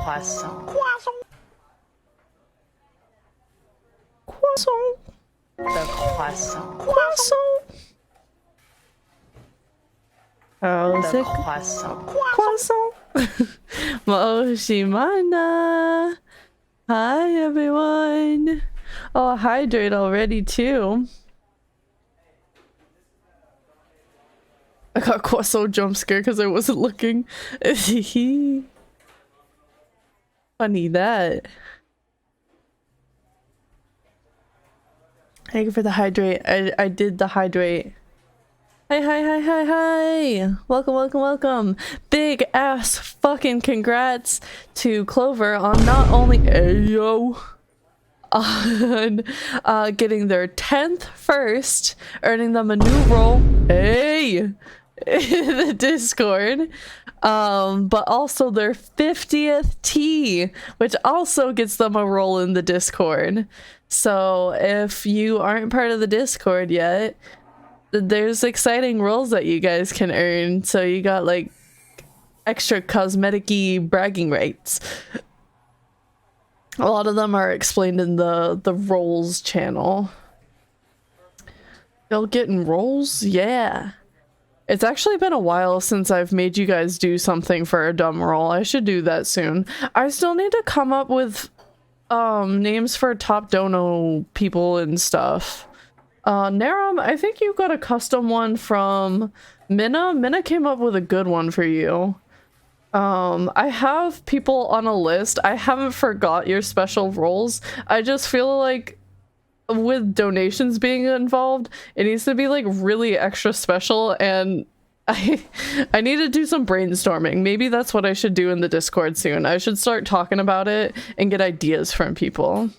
croissant. Croissant. Croissant. The croissant. Croissant. How's The it? croissant. Croissant. Moshimana. Hi everyone. Oh, hydrate already too. I got croissant jump scare because I wasn't looking. Funny that. Thank you for the hydrate. I did the hydrate. Hi, hi, hi, hi, hi. Welcome, welcome, welcome. Big ass fucking congrats to Clover on not only on getting their 10th first, earning them a new role. Hey! In the Discord, but also their 50th tea, which also gets them a role in the Discord. So if you aren't part of the Discord yet, there's exciting roles that you guys can earn. So you got like extra cosmetic-y bragging rights. A lot of them are explained in the roles channel. Y'all getting roles? Yeah. It's actually been a while since I've made you guys do something for a dumb role. I should do that soon. I still need to come up with names for top dono people and stuff. Narum, I think you got a custom one from Minna. Minna came up with a good one for you. I have people on a list. I haven't forgot your special roles. I just feel like with donations being involved, it needs to be like really extra special, and I need to do some brainstorming. Maybe that's what I should do in the Discord soon. I should start talking about it and get ideas from people.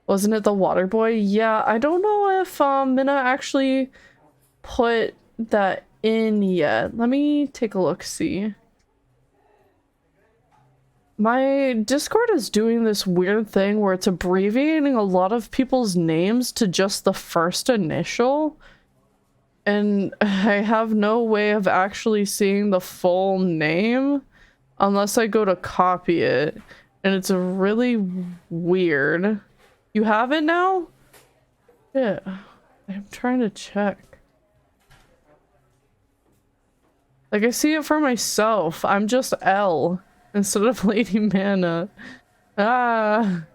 Wasn't it the water boy? Yeah, I don't know if Minna actually put that in yet. Let me take a look, see. My Discord is doing this weird thing where it's abbreviating a lot of people's names to just the first initial. And I have no way of actually seeing the full name unless I go to copy it. And it's really weird. You have it now? Yeah. I'm trying to check. Like, I see it for myself. I'm just L instead of Lady Mana. Ah.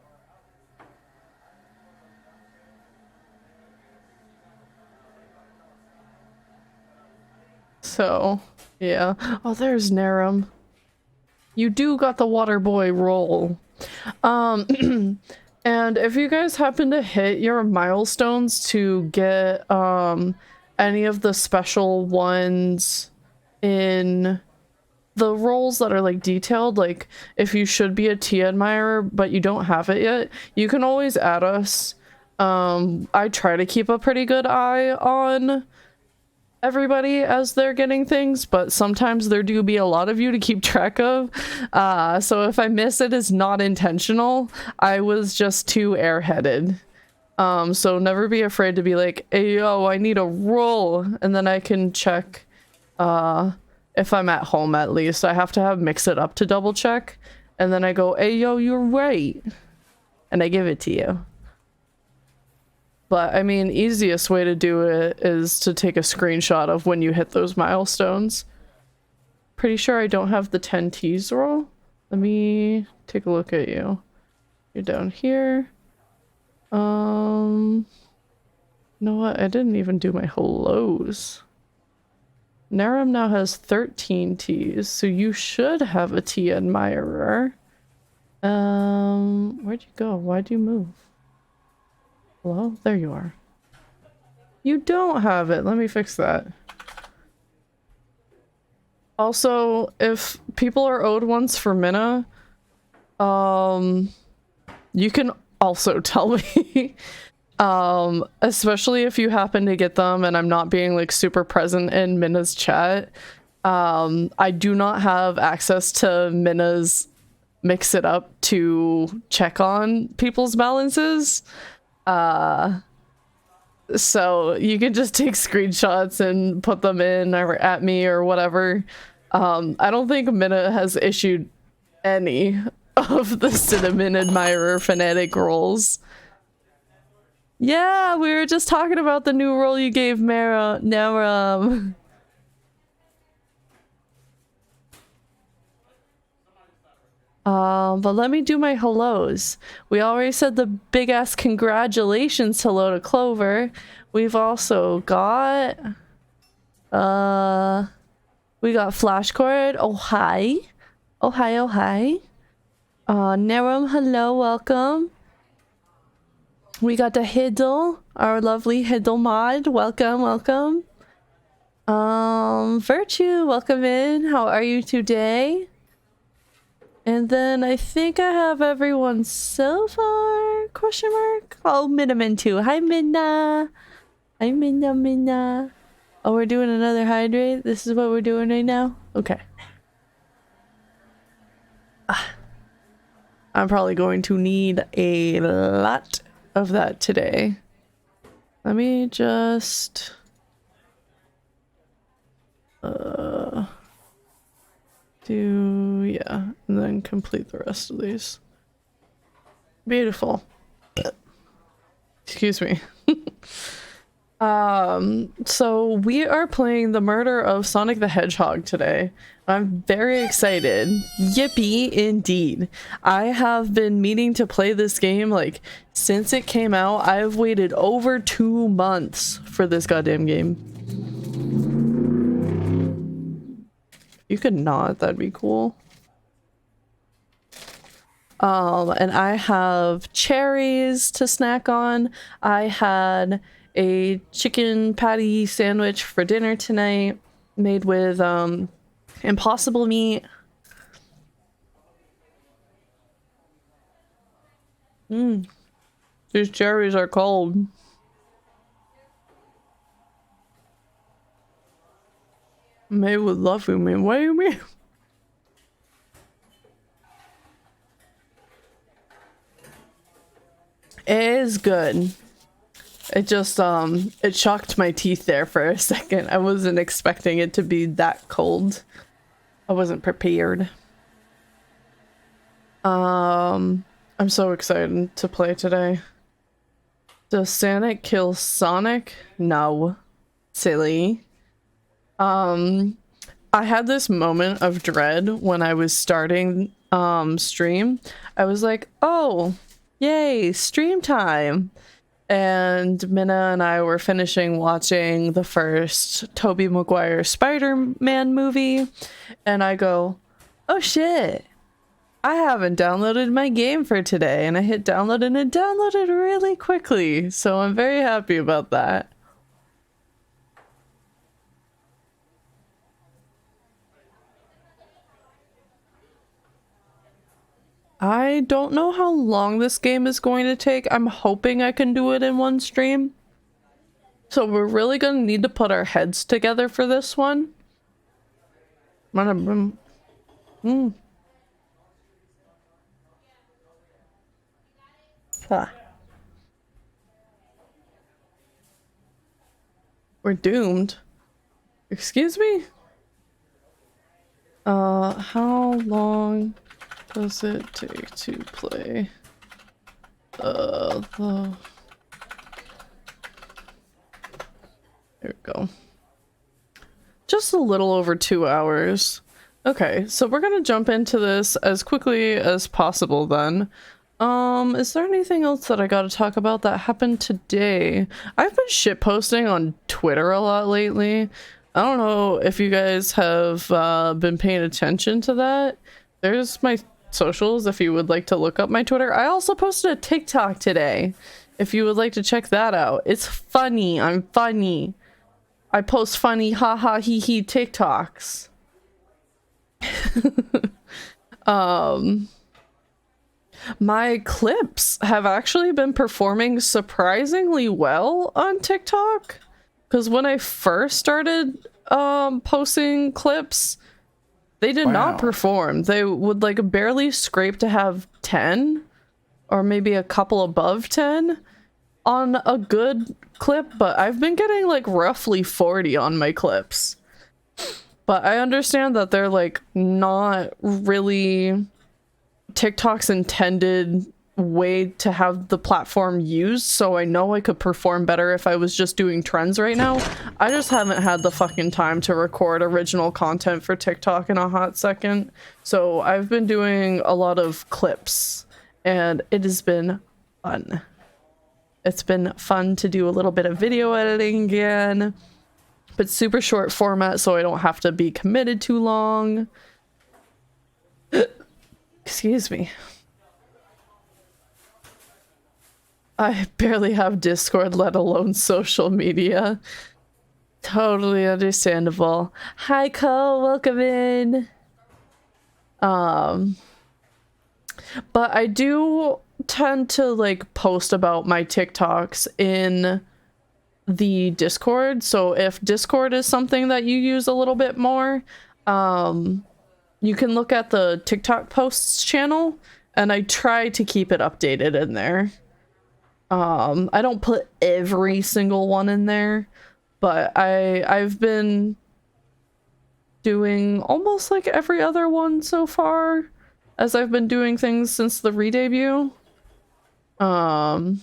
So, yeah. Oh, there's Narum. You do got the water boy role. And if you guys happen to hit your milestones to get any of the special ones in the roles that are like detailed, like if you should be a tea admirer but you don't have it yet, you can always add us. I try to keep a pretty good eye on everybody as they're getting things, but sometimes there do be a lot of you to keep track of. So if I miss it, it's not intentional. I was just too airheaded. So never be afraid to be like, hey, yo, I need a role, and then I can check if I'm at home. At least I have to have Mix It Up to double check, and then I go, hey, yo, you're right, and I give it to you. But I mean, easiest way to do it is to take a screenshot of when you hit those milestones. Pretty sure I don't have the 10 T's roll. Let me take a look at you. You're down here. You know what? I didn't even do my hellos. Narum now has 13 T's, so you should have a T admirer. Where'd you go? Why'd you move? Hello? There you are. You don't have it. Let me fix that. Also, if people are owed ones for Minna, you can also tell me. Especially if you happen to get them and I'm not being like super present in Minna's chat. I do not have access to Minna's Mix It Up to check on people's balances. So you can just take screenshots and put them in or at me or whatever. I don't think Minna has issued any of the cinnamon admirer fanatic rolls. Yeah, we were just talking about the new roll you gave Naram. But let me do my hellos. We already said the big ass congratulations hello to Clover. We've also got we got Flashcord. Oh hi. Oh hi, oh hi. Nerum, hello, welcome. We got the Hiddle, our lovely Hiddle mod. Welcome, welcome. Virtue, welcome in. How are you today? And then I think I have everyone so far? Question mark? Oh, Minamin too. Hi, Minna. Hi, Minna. Oh, we're doing another hydrate? This is what we're doing right now? Okay. I'm probably going to need a lot of that today. Let me just... yeah, and then complete the rest of these. Beautiful. Excuse me. So we are playing the Murder of Sonic the Hedgehog today. I'm very excited. Yippee indeed. I have been meaning to play this game like since it came out. I've waited over 2 months for this goddamn game. You could not, that'd be cool. And I have cherries to snack on. I had a chicken patty sandwich for dinner tonight, made with impossible meat. These cherries are cold. Made with love, you mean? What do you mean? It is good. It just it shocked my teeth there for a second. I wasn't expecting it to be that cold. I wasn't prepared. I'm so excited to play today. Does Sonic kill Sonic? No. Silly. I had this moment of dread when I was starting stream. I was like, oh, yay, stream time. And Minna and I were finishing watching the first Tobey Maguire Spider-Man movie, and I go, oh shit, I haven't downloaded my game for today. And I hit download and it downloaded really quickly, so I'm very happy about that. I don't know how long this game is going to take. I'm hoping I can do it in one stream. So we're really gonna need to put our heads together for this one. We're doomed. Excuse me? How long does it take to play the... There we go. Just a little over 2 hours. Okay, so we're gonna jump into this as quickly as possible then. Is there anything else that I gotta talk about that happened today? I've been shitposting on Twitter a lot lately. I don't know if you guys have been paying attention to that. There's my socials if you would like to look up my Twitter. I also posted a TikTok today if you would like to check that out. It's funny. I'm funny. I post funny haha hee hee TikToks. My clips have actually been performing surprisingly well on TikTok, because when I first started posting clips, they did not perform. They would like barely scrape to have 10 or maybe a couple above 10 on a good clip, but I've been getting like roughly 40 on my clips. But I understand that they're like not really TikTok's intended way to have the platform used, so I know I could perform better if I was just doing trends right now. I just haven't had the fucking time to record original content for TikTok in a hot second. So I've been doing a lot of clips, and it has been fun. It's been fun to do a little bit of video editing again, but super short format so I don't have to be committed too long. Excuse me. I barely have Discord, let alone social media. Totally understandable. Hi, Cole. Welcome in. But I do tend to like post about my TikToks in the Discord. So if Discord is something that you use a little bit more, you can look at the TikTok posts channel, and I try to keep it updated in there. I don't put every single one in there, but I've been doing almost like every other one so far, as I've been doing things since the re-debut. Yeah.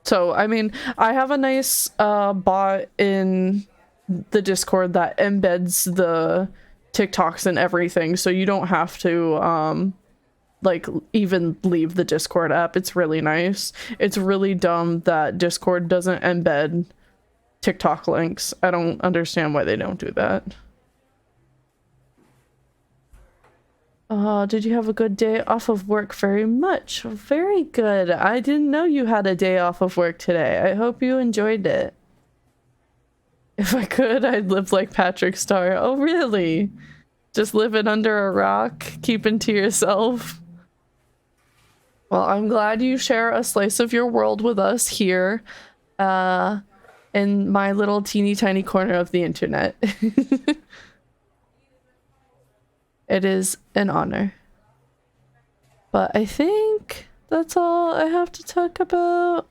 So, I mean, I have a nice bot in the Discord that embeds the TikToks and everything, so you don't have to like even leave the Discord app. It's really nice. It's really dumb that Discord doesn't embed TikTok links. I don't understand why they don't do that. Did you have a good day off of work? Very much. Very good. I didn't know you had a day off of work today. I hope you enjoyed it. If I could, I'd live like Patrick Star. Oh, really? Just living under a rock, keeping to yourself? Well, I'm glad you share a slice of your world with us here, in my little teeny tiny corner of the internet. It is an honor. But I think that's all I have to talk about.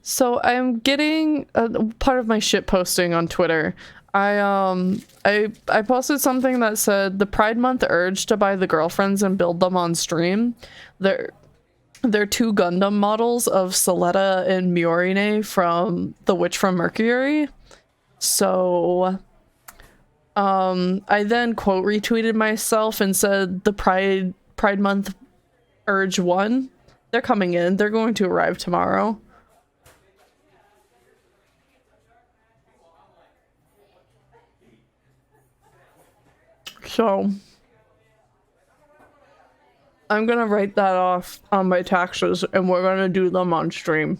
So I'm getting part of my shit posting on Twitter. I posted something that said the Pride Month urge to buy the girlfriends and build them on stream. They're two Gundam models of Soletta and Miorine from The Witch from Mercury. So I then quote retweeted myself and said the Pride Month urge won. They're coming in. They're going to arrive tomorrow. So I'm gonna write that off on my taxes, and we're gonna do them on stream.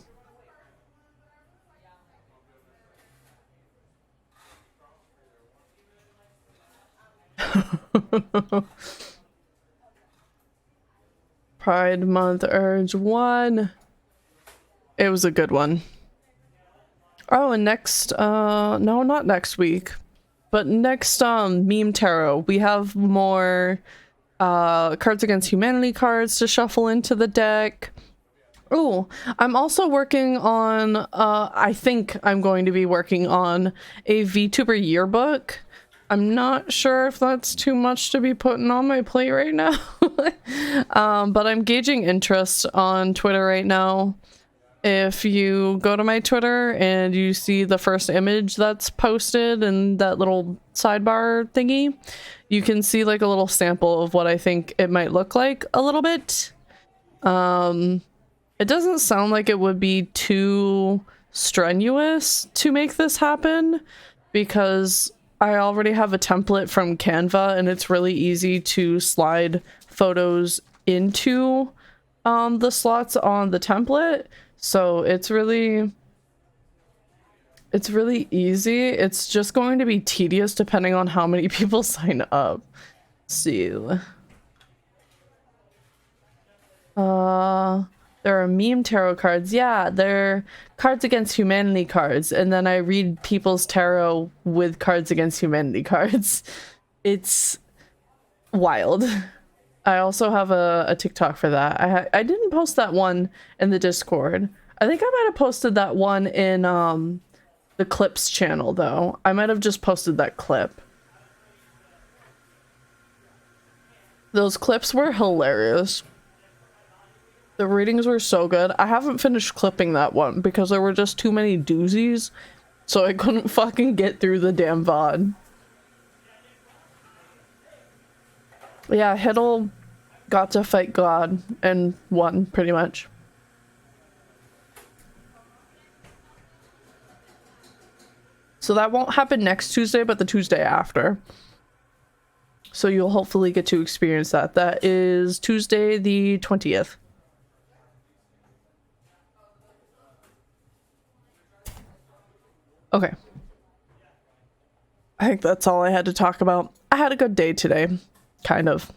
Pride Month urge 1. It was a good one. Oh, and next, no, not next week, but next, Meme Tarot, we have more, Cards Against Humanity cards to shuffle into the deck. Oh, I'm also working on, I think I'm going to be working on a VTuber yearbook. I'm not sure if that's too much to be putting on my plate right now. But I'm gauging interest on Twitter right now. If you go to my Twitter and you see the first image that's posted in that little sidebar thingy, you can see like a little sample of what I think it might look like a little bit. It doesn't sound like it would be too strenuous to make this happen, because I already have a template from Canva and it's really easy to slide photos into the slots on the template. So it's really easy. It's just going to be tedious depending on how many people sign up. So there are meme tarot cards. Yeah, they're Cards Against Humanity cards, and then I read people's tarot with Cards Against Humanity cards. It's wild. I also have a TikTok for that. I didn't post that one in the Discord. I think I might have posted that one in the clips channel though. I might have just posted that clip. Those clips were hilarious. The readings were so good. I haven't finished clipping that one because there were just too many doozies, so I couldn't fucking get through the damn VOD. Yeah, Hiddle got to fight God and won, pretty much. So that won't happen next Tuesday, but the Tuesday after. So you'll hopefully get to experience that. That is Tuesday the 20th. Okay. I think that's all I had to talk about. I had a good day today. Kind of.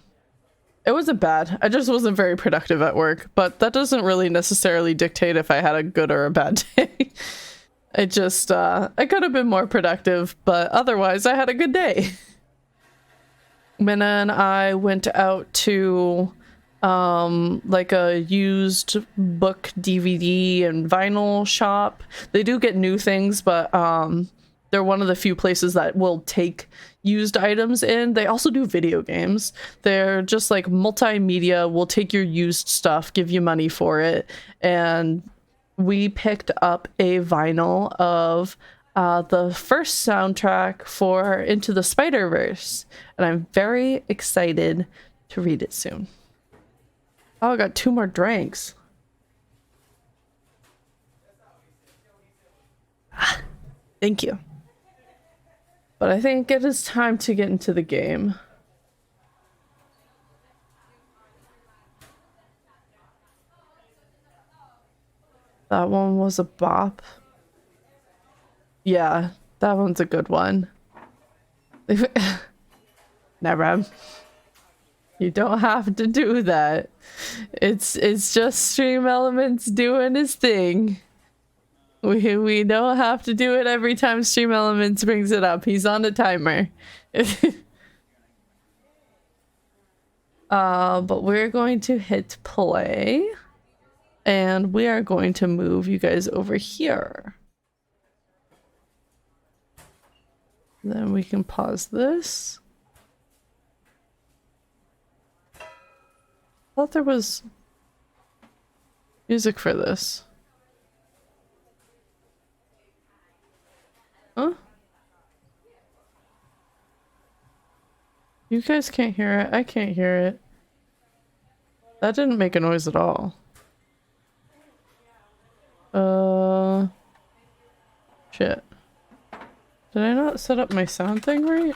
It wasn't bad. I just wasn't very productive at work, but that doesn't really necessarily dictate if I had a good or a bad day. I just, I could have been more productive, but otherwise I had a good day. Minna and I went out to, like a used book DVD and vinyl shop. They do get new things, but, they're one of the few places that will take used items in. They also do video games. They're just like multimedia, will take your used stuff, give you money for it. And we picked up a vinyl of the first soundtrack for Into the Spider-Verse. And I'm very excited to read it soon. Oh, I got 2 more drinks. Thank you. But I think it is time to get into the game. That one was a bop. Yeah, that one's a good one. Never. You don't have to do that. It's just Stream Elements doing his thing. We don't have to do it every time Stream Elements brings it up. He's on a timer. But we're going to hit play. And we are going to move you guys over here. Then we can pause this. I thought there was music for this. Huh? You guys can't hear it. I can't hear it. That didn't make a noise at all. Shit. Did I not set up my sound thing right?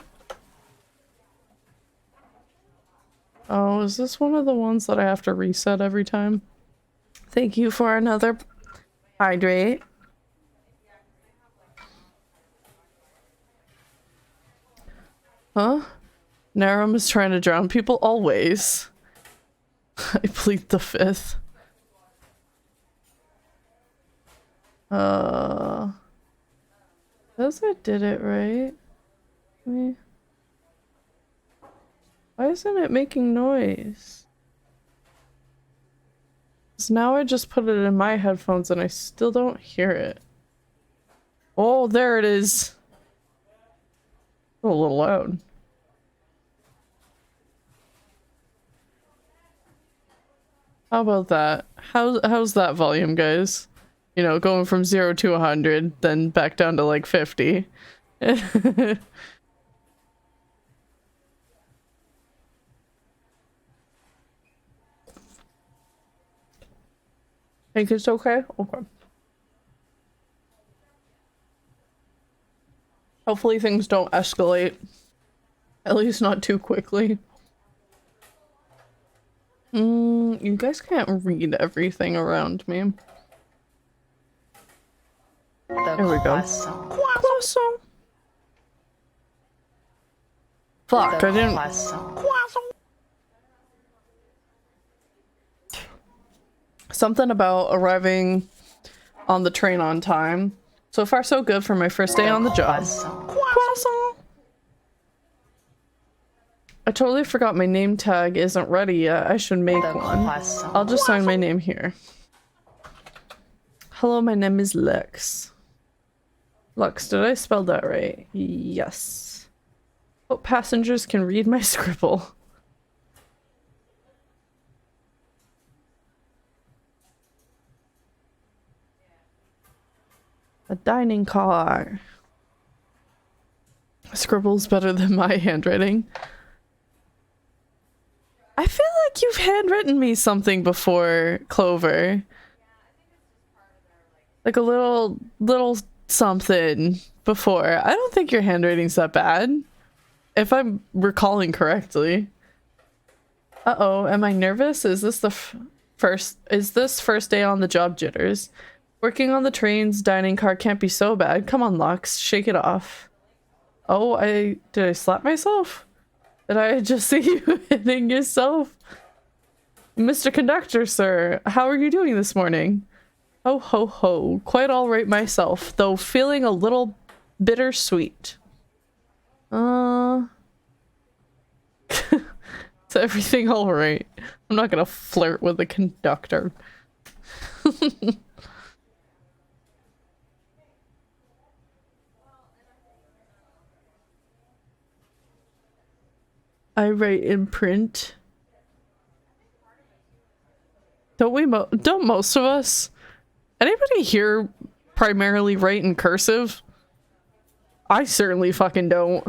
Oh, is this one of the ones that I have to reset every time? Thank you for another hydrate. Huh? Narum is trying to drown people always. I plead the 5th. Guess I did it right. Why isn't it making noise? 'Cause now I just put it in my headphones and I still don't hear it. Oh, there it is. A little loud. How about that? How's that volume, guys? You know, going from 0 to 100, then back down to like 50. Think it's okay? Okay. Hopefully things don't escalate. At least not too quickly. You guys can't read everything around me. There we go. Croissant. Fuck, I didn't. Something about arriving on the train on time. So far, so good for my first day on the job. Croissant. I totally forgot my name tag isn't ready yet. I should make one. I'll just sign my name here. Hello, my name is Lux. Lux, did I spell that right? Yes. Hope passengers can read my scribble. A dining car. Scribble's better than my handwriting. I feel like you've handwritten me something before, Clover. Like a little something before. I don't think your handwriting's that bad. If I'm recalling correctly. Uh-oh, am I nervous? Is this the first day on the job jitters? Working on the trains, dining car can't be so bad. Come on, Lux, shake it off. Oh, did I slap myself? Did I just see you hitting yourself? Mr. Conductor, sir, how are you doing this morning? Ho ho ho, quite all right myself, though feeling a little bittersweet. Is everything all right? I'm not gonna flirt with the conductor. I write in print. Don't most of us? Anybody here primarily write in cursive? I certainly fucking don't.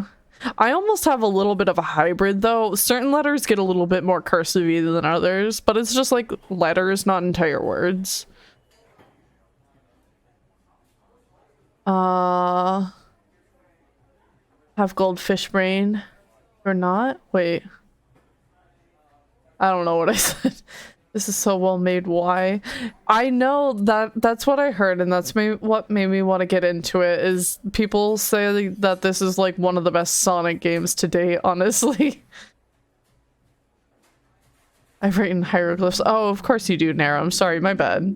I almost have a little bit of a hybrid though. Certain letters get a little bit more cursive-y than others, but it's just like letters, not entire words. Have goldfish brain or not? Wait. I don't know what I said. This is so well made. Why? I know that's what I heard, and that's what made me want to get into it. Is people say that this is like one of the best Sonic games to date, honestly. I've written hieroglyphs. Oh, of course you do, Nara. I'm sorry, my bad.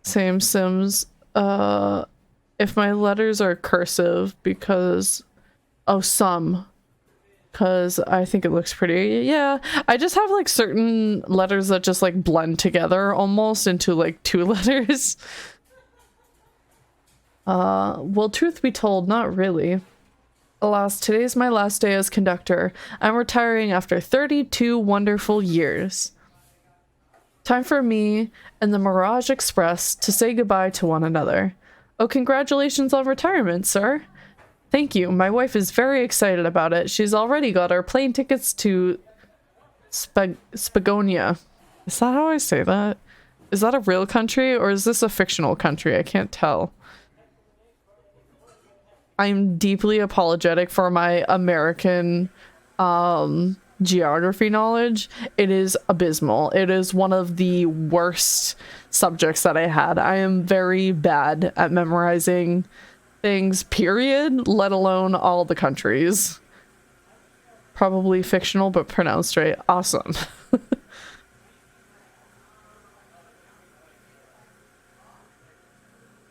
Same Sims. If my letters are cursive because... Oh, some. Because I think it looks pretty. Yeah, I just have like certain letters that just like blend together almost into like two letters. Well, truth be told, not really. Alas, today's my last day as conductor. I'm retiring after 32 wonderful years. Time for me and the Mirage Express to say goodbye to one another. Oh, congratulations on retirement, sir. Thank you. My wife is very excited about it. She's already got our plane tickets to Spagonia. Is that how I say that? Is that a real country or is this a fictional country? I can't tell. I'm deeply apologetic for my American geography knowledge. It is abysmal. It is one of the worst subjects that I had. I am very bad at memorizing things, period, let alone all the countries. Probably fictional, but pronounced right. Awesome.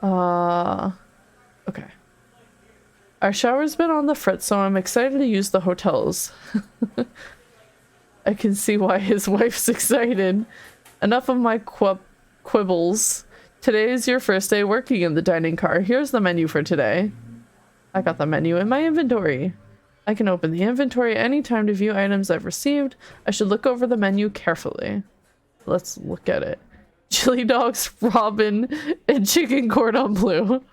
Okay. Our shower's been on the fritz, so I'm excited to use the hotels. I can see why his wife's excited. Enough of my quibbles. Today is your first day working in the dining car. Here's the menu for today. I got the menu in my inventory. I can open the inventory anytime to view items I've received. I should look over the menu carefully. Let's look at it. Chili dogs, robin, and chicken cordon bleu.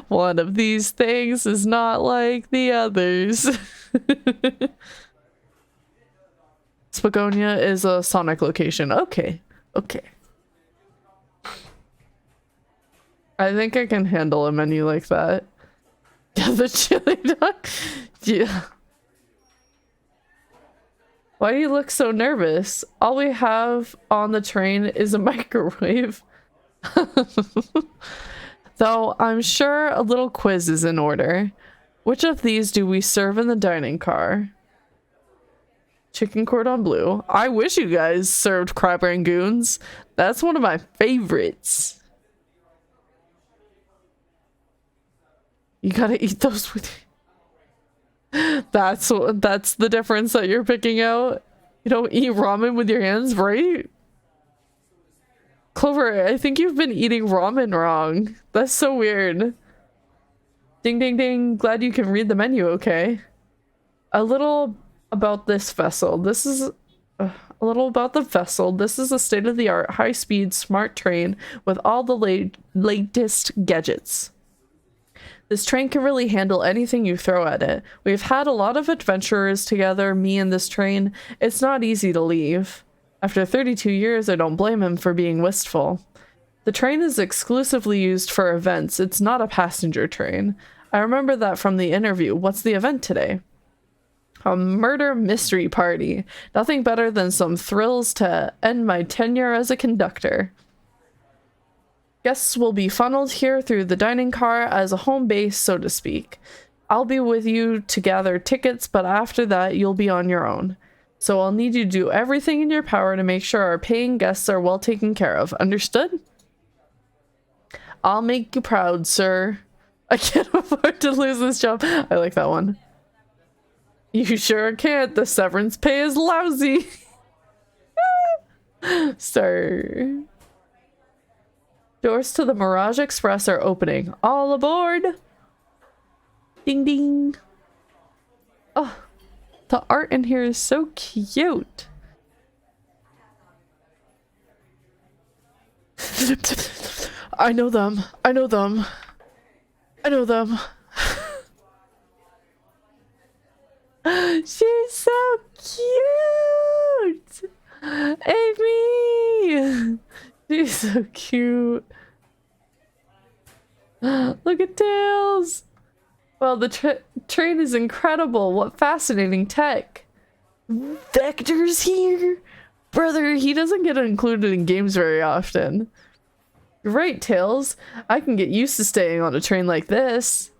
One of these things is not like the others. Spagonia is a Sonic location. Okay. Okay. I think I can handle a menu like that. Yeah, the chili dog. Yeah. Why do you look so nervous? All we have on the train is a microwave. Though I'm sure a little quiz is in order. Which of these do we serve in the dining car? Chicken cordon bleu. I wish you guys served crab rangoons. That's one of my favorites. You gotta eat those with... That's the difference that you're picking out. You don't eat ramen with your hands, right? Clover, I think you've been eating ramen wrong. That's so weird. Ding ding ding, glad you can read the menu okay. A little about this vessel. This is... A little about the vessel. This is a state-of-the-art, high-speed, smart train with all the latest gadgets. This train can really handle anything you throw at it. We've had a lot of adventurers together, me and this train. It's not easy to leave. After 32 years, I don't blame him for being wistful. The train is exclusively used for events. It's not a passenger train. I remember that from the interview. What's the event today? A murder mystery party. Nothing better than some thrills to end my tenure as a conductor. Guests will be funneled here through the dining car as a home base, so to speak. I'll be with you to gather tickets, but after that, you'll be on your own. So I'll need you to do everything in your power to make sure our paying guests are well taken care of. Understood? I'll make you proud, sir. I can't afford to lose this job. I like that one. You sure can't. The severance pay is lousy. Sir. Doors to the Mirage Express are opening. All aboard! Ding ding. Oh, the art in here is so cute. I know them. I know them. I know them. She's so cute! Amy! She's so cute. Look at Tails! Well, the train is incredible. What fascinating tech. Vector's here? Brother, he doesn't get included in games very often. You're right, Tails. I can get used to staying on a train like this.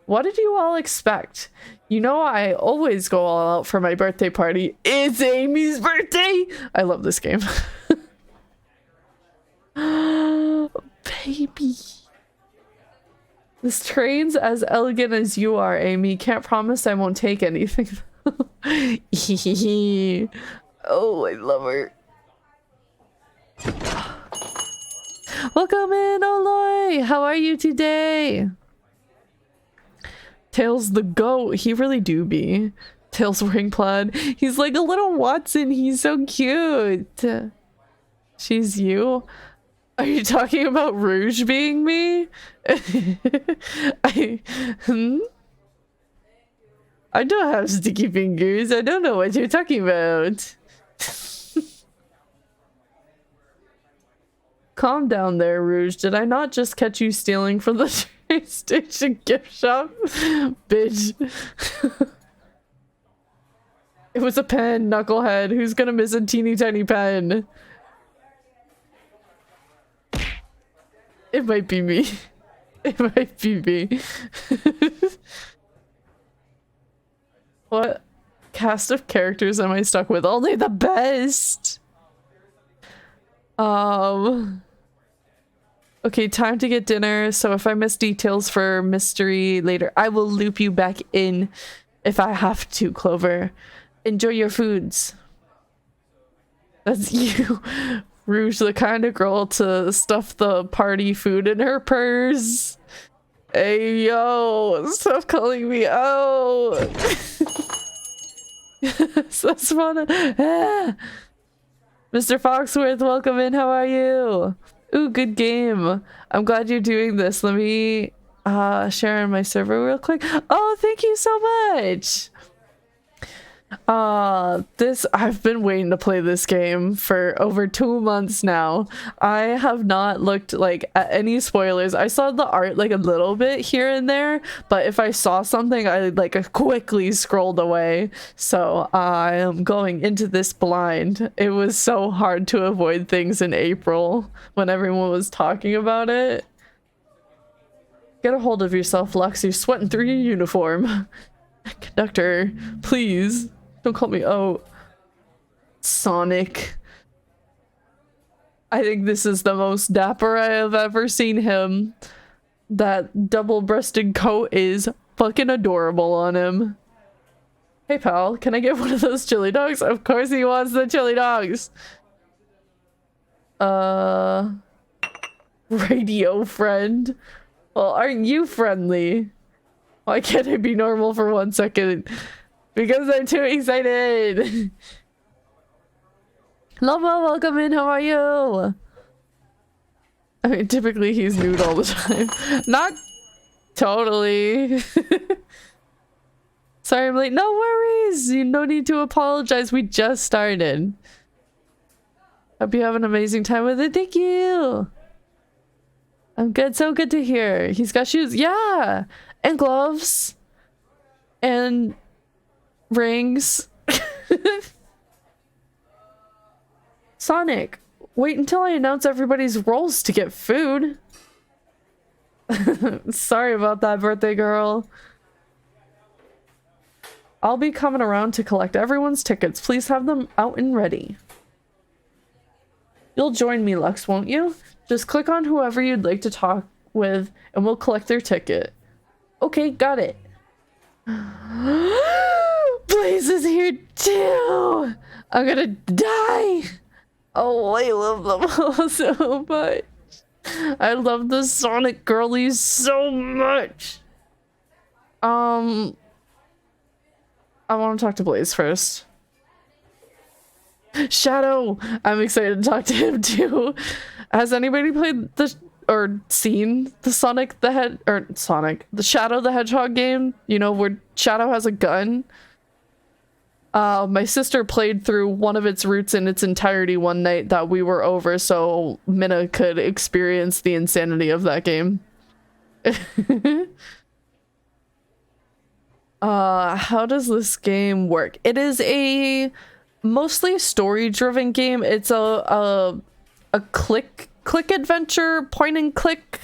What did you all expect? You know I always go all out for my birthday party. It's Amy's birthday! I love this game. Baby. This train's as elegant as you are, Amy. Can't promise I won't take anything. Oh, I love her. Welcome in, Oloy! How are you today? Tails the goat. He really do be. Tails wearing plaid. He's like a little Watson. He's so cute. She's you? Are you talking about Rouge being me? I don't have sticky fingers. I don't know what you're talking about. Calm down there, Rouge. Did I not just catch you stealing from the train station gift shop? Bitch. It was a pen, knucklehead. Who's gonna miss a teeny tiny pen? It might be me. It might be me. What cast of characters am I stuck with? Only the best! Okay, time to get dinner. So if I miss details for mystery later, I will loop you back in if I have to, Clover. Enjoy your foods. That's you. Rouge, the kind of girl to stuff the party food in her purse. Hey, yo, stop calling me out. That's fun. Mr. Foxworth, welcome in. How are you? Ooh, good game. I'm glad you're doing this. Let me share on my server real quick. Oh, thank you so much. I've been waiting to play this game for over 2 months now. I have not looked like at any spoilers. I saw the art like a little bit here and there, but if I saw something, I like quickly scrolled away. So I am going into this blind. It was so hard to avoid things in April when everyone was talking about it. Get a hold of yourself, Lux. You're sweating through your uniform. Conductor, please. Don't call me Sonic. I think this is the most dapper I have ever seen him. That double-breasted coat is fucking adorable on him. Hey pal, can I get one of those chili dogs? Of course he wants the chili dogs. Radio friend. Well, aren't you friendly? Why can't I be normal for 1 second? Because I'm too excited. Lova, welcome in. How are you? I mean, typically he's nude all the time. Not totally. Sorry, I'm late. No worries. You no need to apologize. We just started. Hope you have an amazing time with it. Thank you. I'm good. So good to hear. He's got shoes. Yeah. And gloves. And rings. Sonic, wait until I announce everybody's roles to get food. Sorry about that, birthday girl. I'll be coming around to collect everyone's tickets. Please have them out and ready. You'll join me, Lux, won't you? Just click on whoever you'd like to talk with and we'll collect their ticket. Okay, got it. Blaze is here too! I'm gonna die! Oh, I love them all so much. I love the Sonic girlies so much. I want to talk to Blaze first. Shadow! I'm excited to talk to him too. Has anybody played the or seen the the Shadow the Hedgehog game? You know, where Shadow has a gun? My sister played through one of its routes in its entirety one night that we were over so Minna could experience the insanity of that game. How does this game work? It is a mostly story-driven game. It's a click adventure, point and click.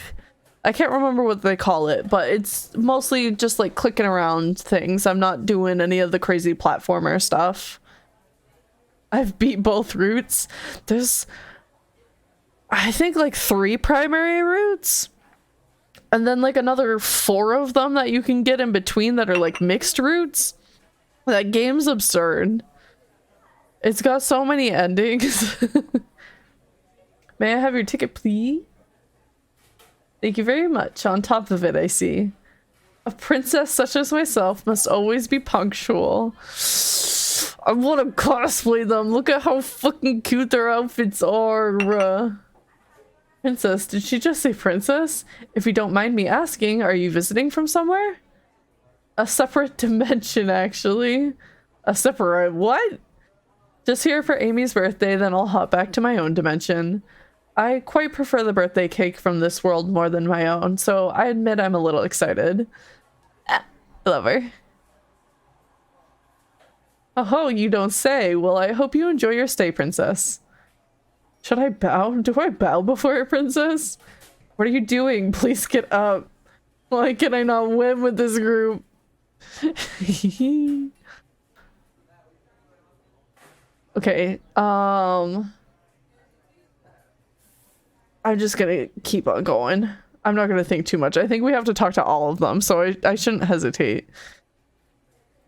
I can't remember what they call it, but it's mostly just like clicking around things. I'm not doing any of the crazy platformer stuff. I've beat both routes. There's, I think, like 3 primary routes. And then like another 4 of them that you can get in between that are like mixed routes. That game's absurd. It's got so many endings. May I have your ticket, please? Thank you very much. On top of it, I see. A princess such as myself must always be punctual. I want to cosplay them. Look at how fucking cute their outfits are. Princess, did she just say princess? If you don't mind me asking, are you visiting from somewhere? A separate dimension, actually. A separate what? Just here for Amy's birthday, then I'll hop back to my own dimension. I quite prefer the birthday cake from this world more than my own, so I admit I'm a little excited. I love her. Oh, you don't say. Well, I hope you enjoy your stay, princess. Should I bow? Do I bow before a princess? What are you doing? Please get up. Why can I not win with this group? Okay, I'm just gonna keep on going. I'm not gonna think too much. I think we have to talk to all of them, so I shouldn't hesitate.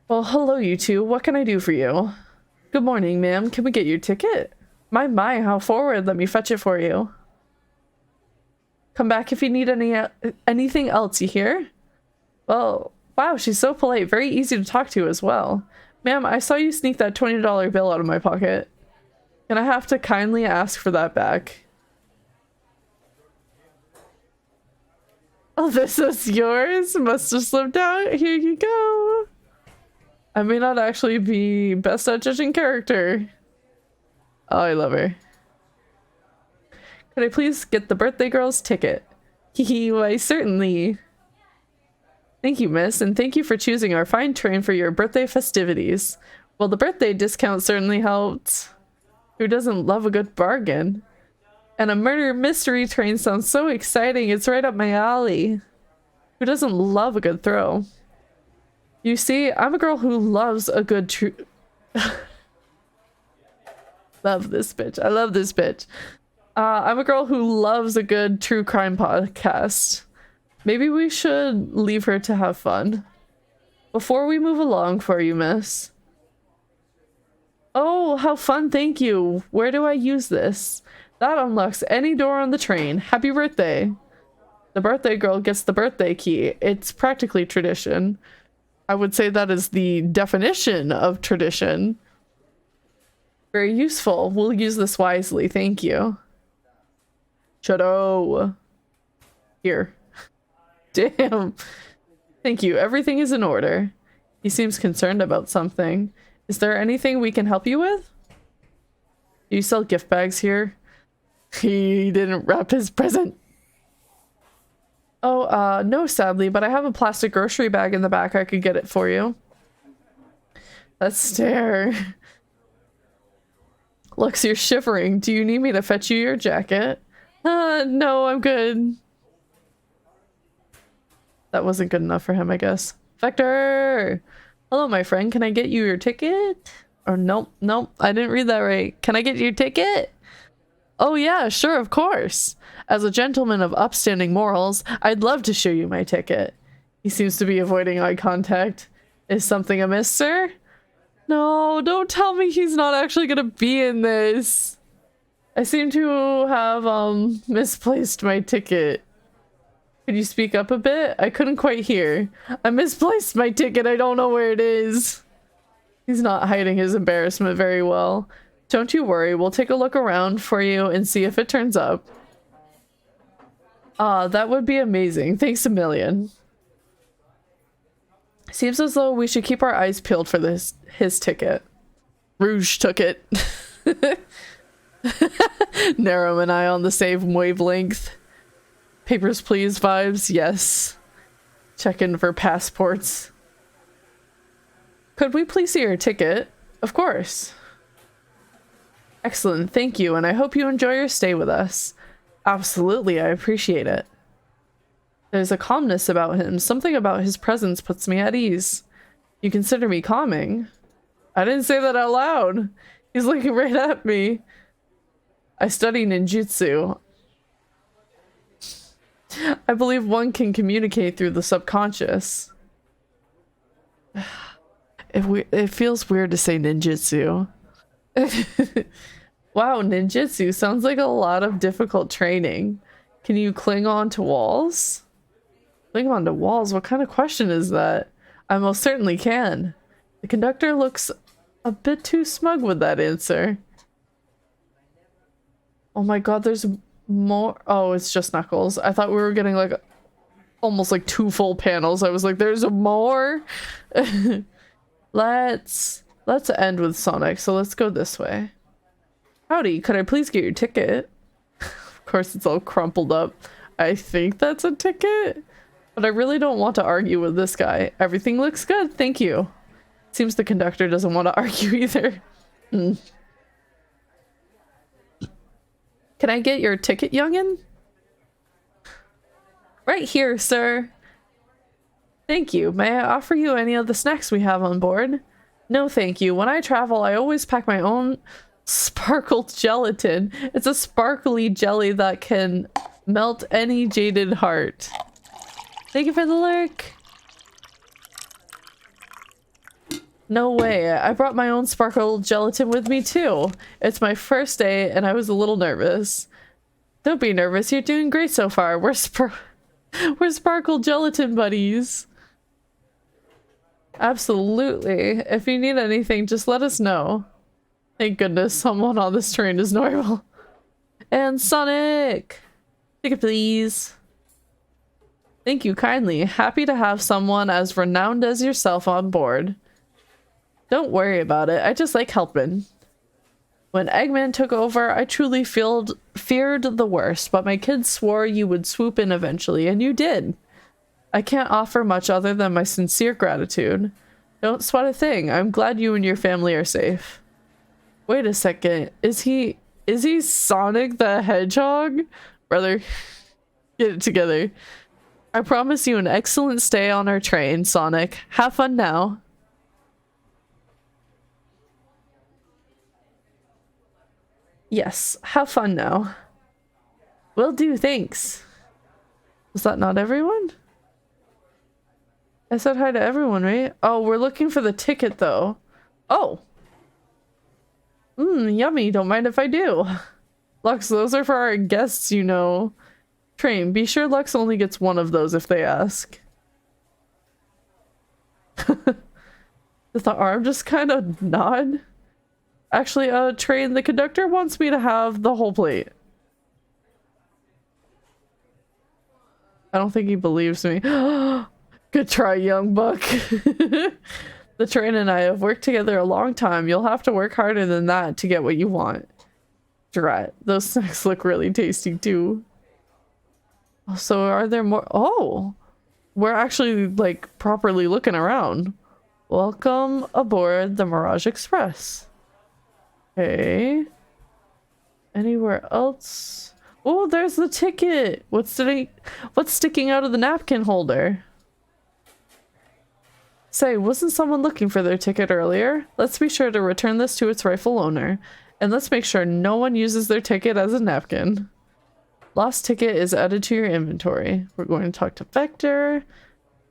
Well, hello you two. What can I do for you? Good morning, ma'am. Can we get your ticket? My, how forward. Let me fetch it for you. Come back if you need anything else, you hear? Well, wow, she's so polite. Very easy to talk to as well. Ma'am, I saw you sneak that $20 bill out of my pocket. Can I have to kindly ask for that back? Oh, this is yours? Must have slipped out. Here you go. I may not actually be best at judging character. Oh, I love her. Could I please get the birthday girl's ticket? Hee why certainly. Thank you, miss, and thank you for choosing our fine train for your birthday festivities. Well, the birthday discount certainly helped. Who doesn't love a good bargain? And a murder mystery train sounds so exciting. It's right up my alley. Who doesn't love a good thrill? You see, I'm a girl who loves a good true... Love this bitch. I love this bitch. I'm a girl who loves a good true crime podcast. Maybe we should leave her to have fun. Before we move along for you, miss. Oh, how fun, thank you. Where do I use this? That unlocks any door on the train. Happy birthday. The birthday girl gets the birthday key. It's practically tradition. I would say that is the definition of tradition. Very useful. We'll use this wisely. Thank you. Shadow. Here. Damn. Thank you. Everything is in order. He seems concerned about something. Is there anything we can help you with? Do you sell gift bags here? He didn't wrap his present. Oh, no, sadly, but I have a plastic grocery bag in the back. I could get it for you. That stare. Lux, you're shivering. Do you need me to fetch you your jacket? No, I'm good. That wasn't good enough for him, I guess. Vector! Hello, my friend. Can I get you your ticket? Or nope, I didn't read that right. Can I get your ticket? Oh yeah, sure, of course. As a gentleman of upstanding morals, I'd love to show you my ticket. He seems to be avoiding eye contact. Is something amiss, sir? No, don't tell me he's not actually gonna be in this. I seem to have, misplaced my ticket. Could you speak up a bit? I couldn't quite hear. I misplaced my ticket. I don't know where it is. He's not hiding his embarrassment very well. Don't you worry. We'll take a look around for you and see if it turns up. That would be amazing. Thanks a million. Seems as though we should keep our eyes peeled for his ticket. Rouge took it. Nero and I on the same wavelength. Papers, please vibes. Yes. Check in for passports. Could we please see your ticket? Of course. Excellent. Thank you. And I hope you enjoy your stay with us. Absolutely. I appreciate it. There's a calmness about him. Something about his presence puts me at ease. You consider me calming? I didn't say that out loud. He's looking right at me. I study ninjutsu. I believe one can communicate through the subconscious. It feels weird to say ninjutsu. Wow, ninjutsu sounds like a lot of difficult training. Can you cling on to walls? Cling on to walls? What kind of question is that? I most certainly can. The conductor looks a bit too smug with that answer. Oh my god, there's more. Oh, it's just Knuckles. I thought we were getting like almost like 2 full panels. I was like, there's more. Let's end with Sonic. So let's go this way. Howdy, could I please get your ticket? Of course, it's all crumpled up. I think that's a ticket, but I really don't want to argue with this guy. Everything looks good, thank you. Seems the conductor doesn't want to argue either. Can I get your ticket, youngin? Right here, sir. Thank you. May I offer you any of the snacks we have on board? No, thank you. When I travel, I always pack my own sparkled gelatin. It's a sparkly jelly that can melt any jaded heart. Thank you for the lurk. No way. I brought my own sparkled gelatin with me too. It's my first day and I was a little nervous. Don't be nervous. You're doing great so far. We're sparkled gelatin buddies. Absolutely. If you need anything, just let us know. Thank goodness someone on this train is normal. And Sonic! Ticket please. Thank you kindly. Happy to have someone as renowned as yourself on board. Don't worry about it. I just like helping. When Eggman took over, I truly feared the worst, but my kids swore you would swoop in eventually, and you did. I can't offer much other than my sincere gratitude. Don't sweat a thing. I'm glad you and your family are safe. Wait a second. Is he Sonic the Hedgehog? Brother, get it together. I promise you an excellent stay on our train, Sonic. Have fun now. Yes, have fun now. Will do, thanks. Was that not everyone? I said hi to everyone, right? Oh, we're looking for the ticket, though. Oh. Yummy. Don't mind if I do. Lux, those are for our guests, you know. Train, be sure Lux only gets one of those if they ask. Did the arm just kind of nod? Actually, train, the conductor wants me to have the whole plate. I don't think he believes me. Good try, young buck. The train and I have worked together a long time. You'll have to work harder than that to get what you want. Drat. Those snacks look really tasty too. So are there more? Oh, we're actually like properly looking around. Welcome aboard the Mirage Express. Okay. Anywhere else? Oh, there's the ticket. What's sticking out of the napkin holder? Say, wasn't someone looking for their ticket earlier? Let's be sure to return this to its rightful owner. And let's make sure no one uses their ticket as a napkin. Lost ticket is added to your inventory. We're going to talk to Vector.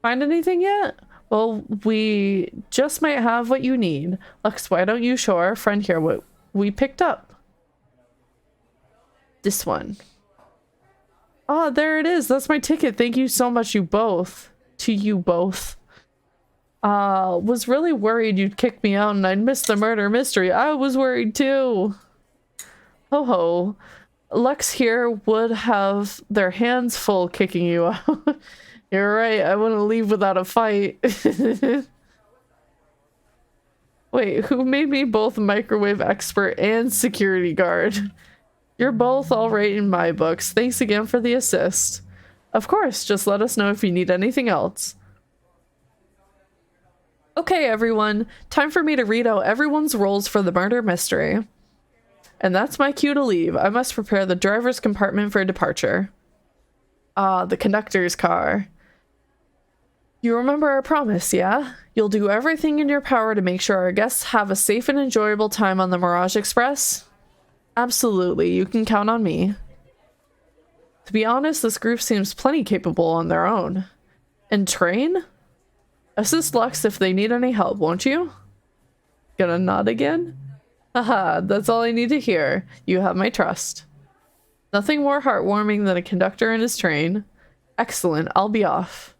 Find anything yet? Well, we just might have what you need. Lux, why don't you show our friend here what we picked up? This one. Oh, there it is. That's my ticket. Thank you so much, you both. To you both. Was really worried you'd kick me out and I'd miss the murder mystery. I was worried too. Ho ho. Lux here would have their hands full kicking you out. You're right, I wouldn't leave without a fight. Wait, who made me both microwave expert and security guard? You're both all right in my books. Thanks again for the assist. Of course, just let us know if you need anything else. Okay, everyone. Time for me to read out everyone's roles for the murder mystery. And that's my cue to leave. I must prepare the driver's compartment for departure. Ah, the conductor's car. You remember our promise, yeah? You'll do everything in your power to make sure our guests have a safe and enjoyable time on the Mirage Express? Absolutely, you can count on me. To be honest, this group seems plenty capable on their own. And train? Assist Lux if they need any help, won't you? Gonna nod again? Haha, that's all I need to hear. You have my trust. Nothing more heartwarming than a conductor and his train. Excellent, I'll be off.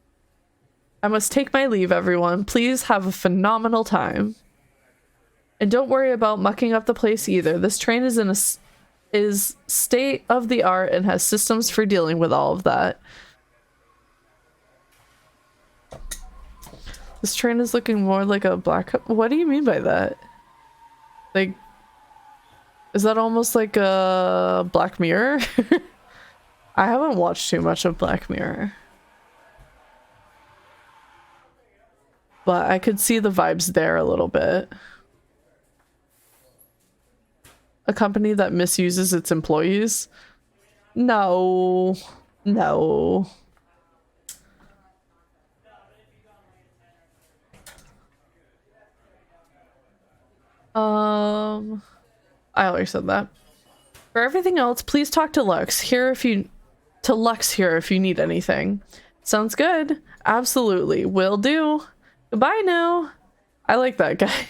I must take my leave, everyone. Please have a phenomenal time. And don't worry about mucking up the place either. This train is state of the art and has systems for dealing with all of that. This train is looking more like a black... What do you mean by that? Like, is that almost like a Black Mirror? I haven't watched too much of Black Mirror. But I could see the vibes there a little bit. A company that misuses its employees? No. No. I already said that. For everything else, please talk to Lux here if you need anything. Sounds good. Absolutely. Will do. Goodbye now. I like that guy.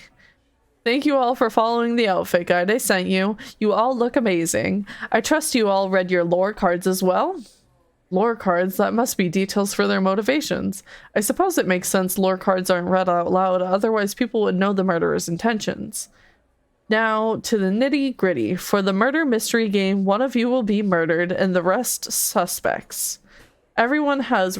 Thank you all for following the outfit guide I sent you. You all look amazing. I trust you all read your lore cards as well. Lore cards? That must be details for their motivations. I suppose it makes sense lore cards aren't read out loud, otherwise people would know the murderer's intentions. Now, to the nitty-gritty. For the murder mystery game, one of you will be murdered and the rest suspects. Everyone has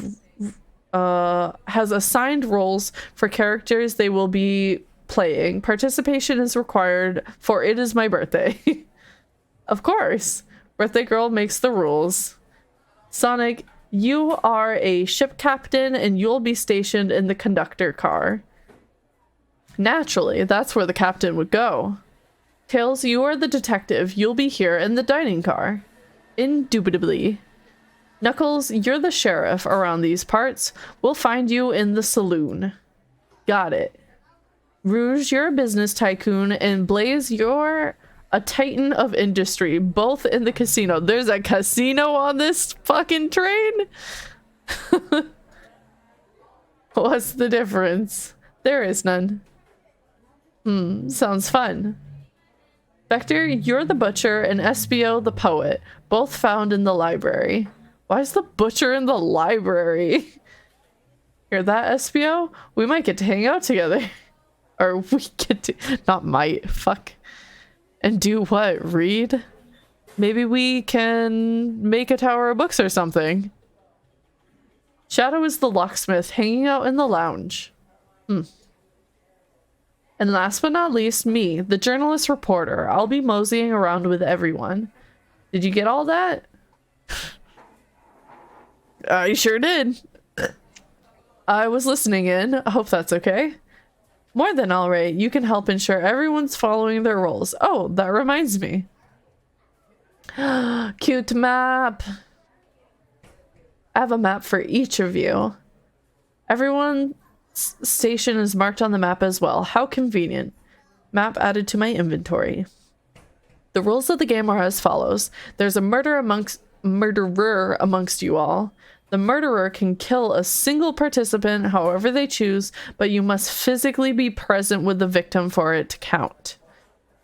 assigned roles for characters they will be playing. Participation is required, for it is my birthday. Of course. Birthday girl makes the rules. Sonic, you are a ship captain and you'll be stationed in the conductor car. Naturally, that's where the captain would go. Tails, you are the detective. You'll be here in the dining car. Indubitably. Knuckles, you're the sheriff around these parts. We'll find you in the saloon. Got it. Rouge, you're a business tycoon, and Blaze, you're a titan of industry, both in the casino. There's a casino on this fucking train? What's the difference? There is none. Sounds fun. Vector, you're the butcher, and SBO the poet, both found in the library. Why is the butcher in the library? Hear that, SBO? We might get to hang out together. Or we get to... Not might. Fuck. And do what? Read? Maybe we can make a tower of books or something. Shadow is the locksmith hanging out in the lounge. And last but not least, me, the journalist reporter. I'll be moseying around with everyone. Did you get all that? I sure did. I was listening in. I hope that's okay. More than all right. You can help ensure everyone's following their roles. Oh, that reminds me. Cute map. I have a map for each of you. Everyone's station is marked on the map as well. How convenient. Map added to my inventory. The rules of the game are as follows. There's a murderer amongst you all. The murderer can kill a single participant however they choose, but you must physically be present with the victim for it to count.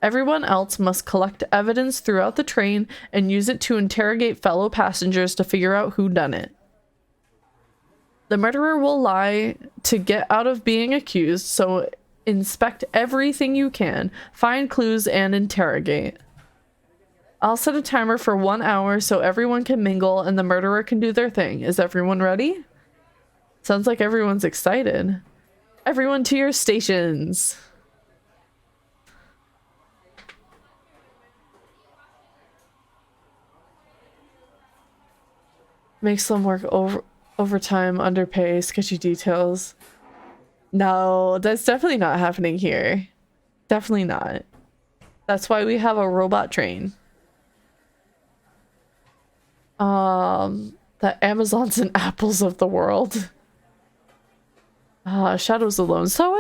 Everyone else must collect evidence throughout the train and use it to interrogate fellow passengers to figure out who done it. The murderer will lie to get out of being accused, so inspect everything you can, find clues, and interrogate. I'll set a timer for 1 hour so everyone can mingle and the murderer can do their thing. Is everyone ready? Sounds like everyone's excited. Everyone to your stations. Makes them work overtime, underpay, sketchy details. No, that's definitely not happening here. Definitely not. That's why we have a robot train. The Amazons and Apples of the world. Shadow's alone. So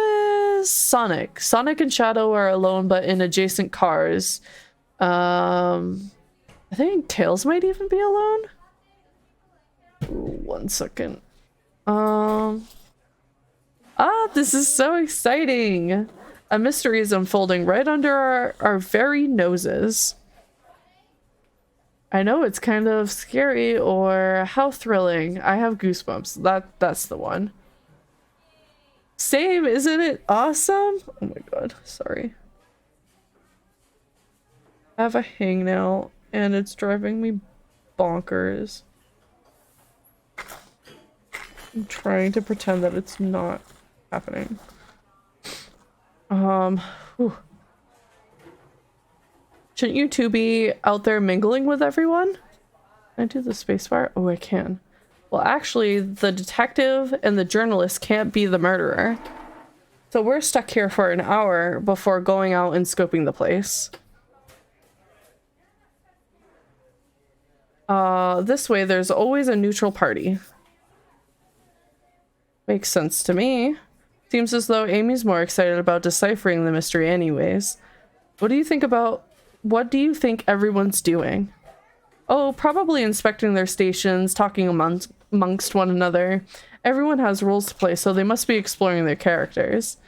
is Sonic. Sonic and Shadow are alone, but in adjacent cars. I think Tails might even be alone. Ooh, 1 second. This is so exciting. A mystery is unfolding right under our very noses. I know it's kind of scary, or how thrilling. I have goosebumps. That's the one. Same, isn't it awesome? Oh my god, sorry. I have a hangnail and it's driving me bonkers. I'm trying to pretend that it's not happening. Whew. Shouldn't you two be out there mingling with everyone? Can I do the spacebar? Oh, I can. Well, actually, the detective and the journalist can't be the murderer. So we're stuck here for an hour before going out and scoping the place. This way there's always a neutral party. Makes sense to me. Seems as though Amy's more excited about deciphering the mystery anyways. What do you think everyone's doing? Oh, probably inspecting their stations, talking amongst one another. Everyone has roles to play, so they must be exploring their characters.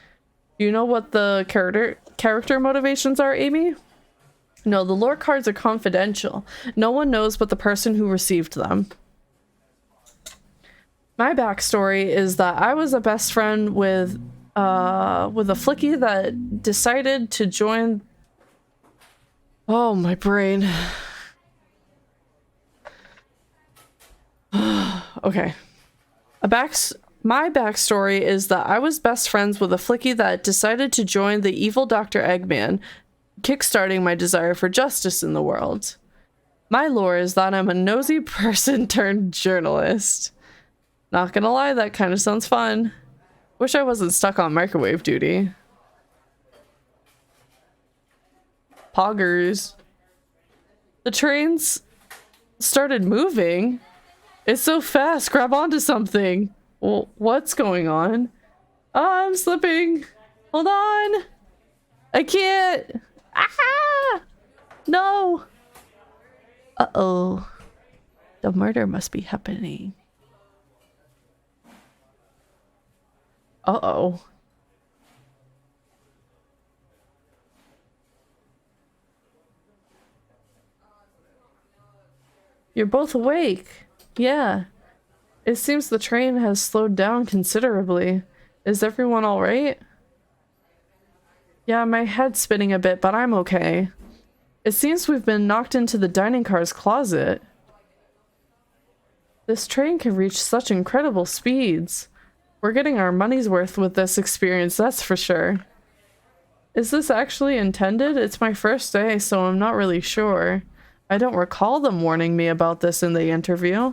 Do you know what the character motivations are, Amy? No, the lore cards are confidential. No one knows but the person who received them. My backstory is that I was a best friend with a flicky that decided to join... Oh, my brain. Okay. My backstory is that I was best friends with a flicky that decided to join the evil Dr. Eggman, kickstarting my desire for justice in the world. My lore is that I'm a nosy person turned journalist. Not gonna lie, that kind of sounds fun. Wish I wasn't stuck on microwave duty. Poggers. The trains started moving. It's so fast. Grab onto something. Well, what's going on? Oh, I'm slipping. Hold on. I can't. Ah! No. Uh-oh. The murder must be happening. Uh-oh. You're both awake. Yeah. It seems the train has slowed down considerably. Is everyone all right? Yeah, my head's spinning a bit, but I'm okay. It seems we've been knocked into the dining car's closet. This train can reach such incredible speeds. We're getting our money's worth with this experience, that's for sure. Is this actually intended? It's my first day, so I'm not really sure. I don't recall them warning me about this in the interview.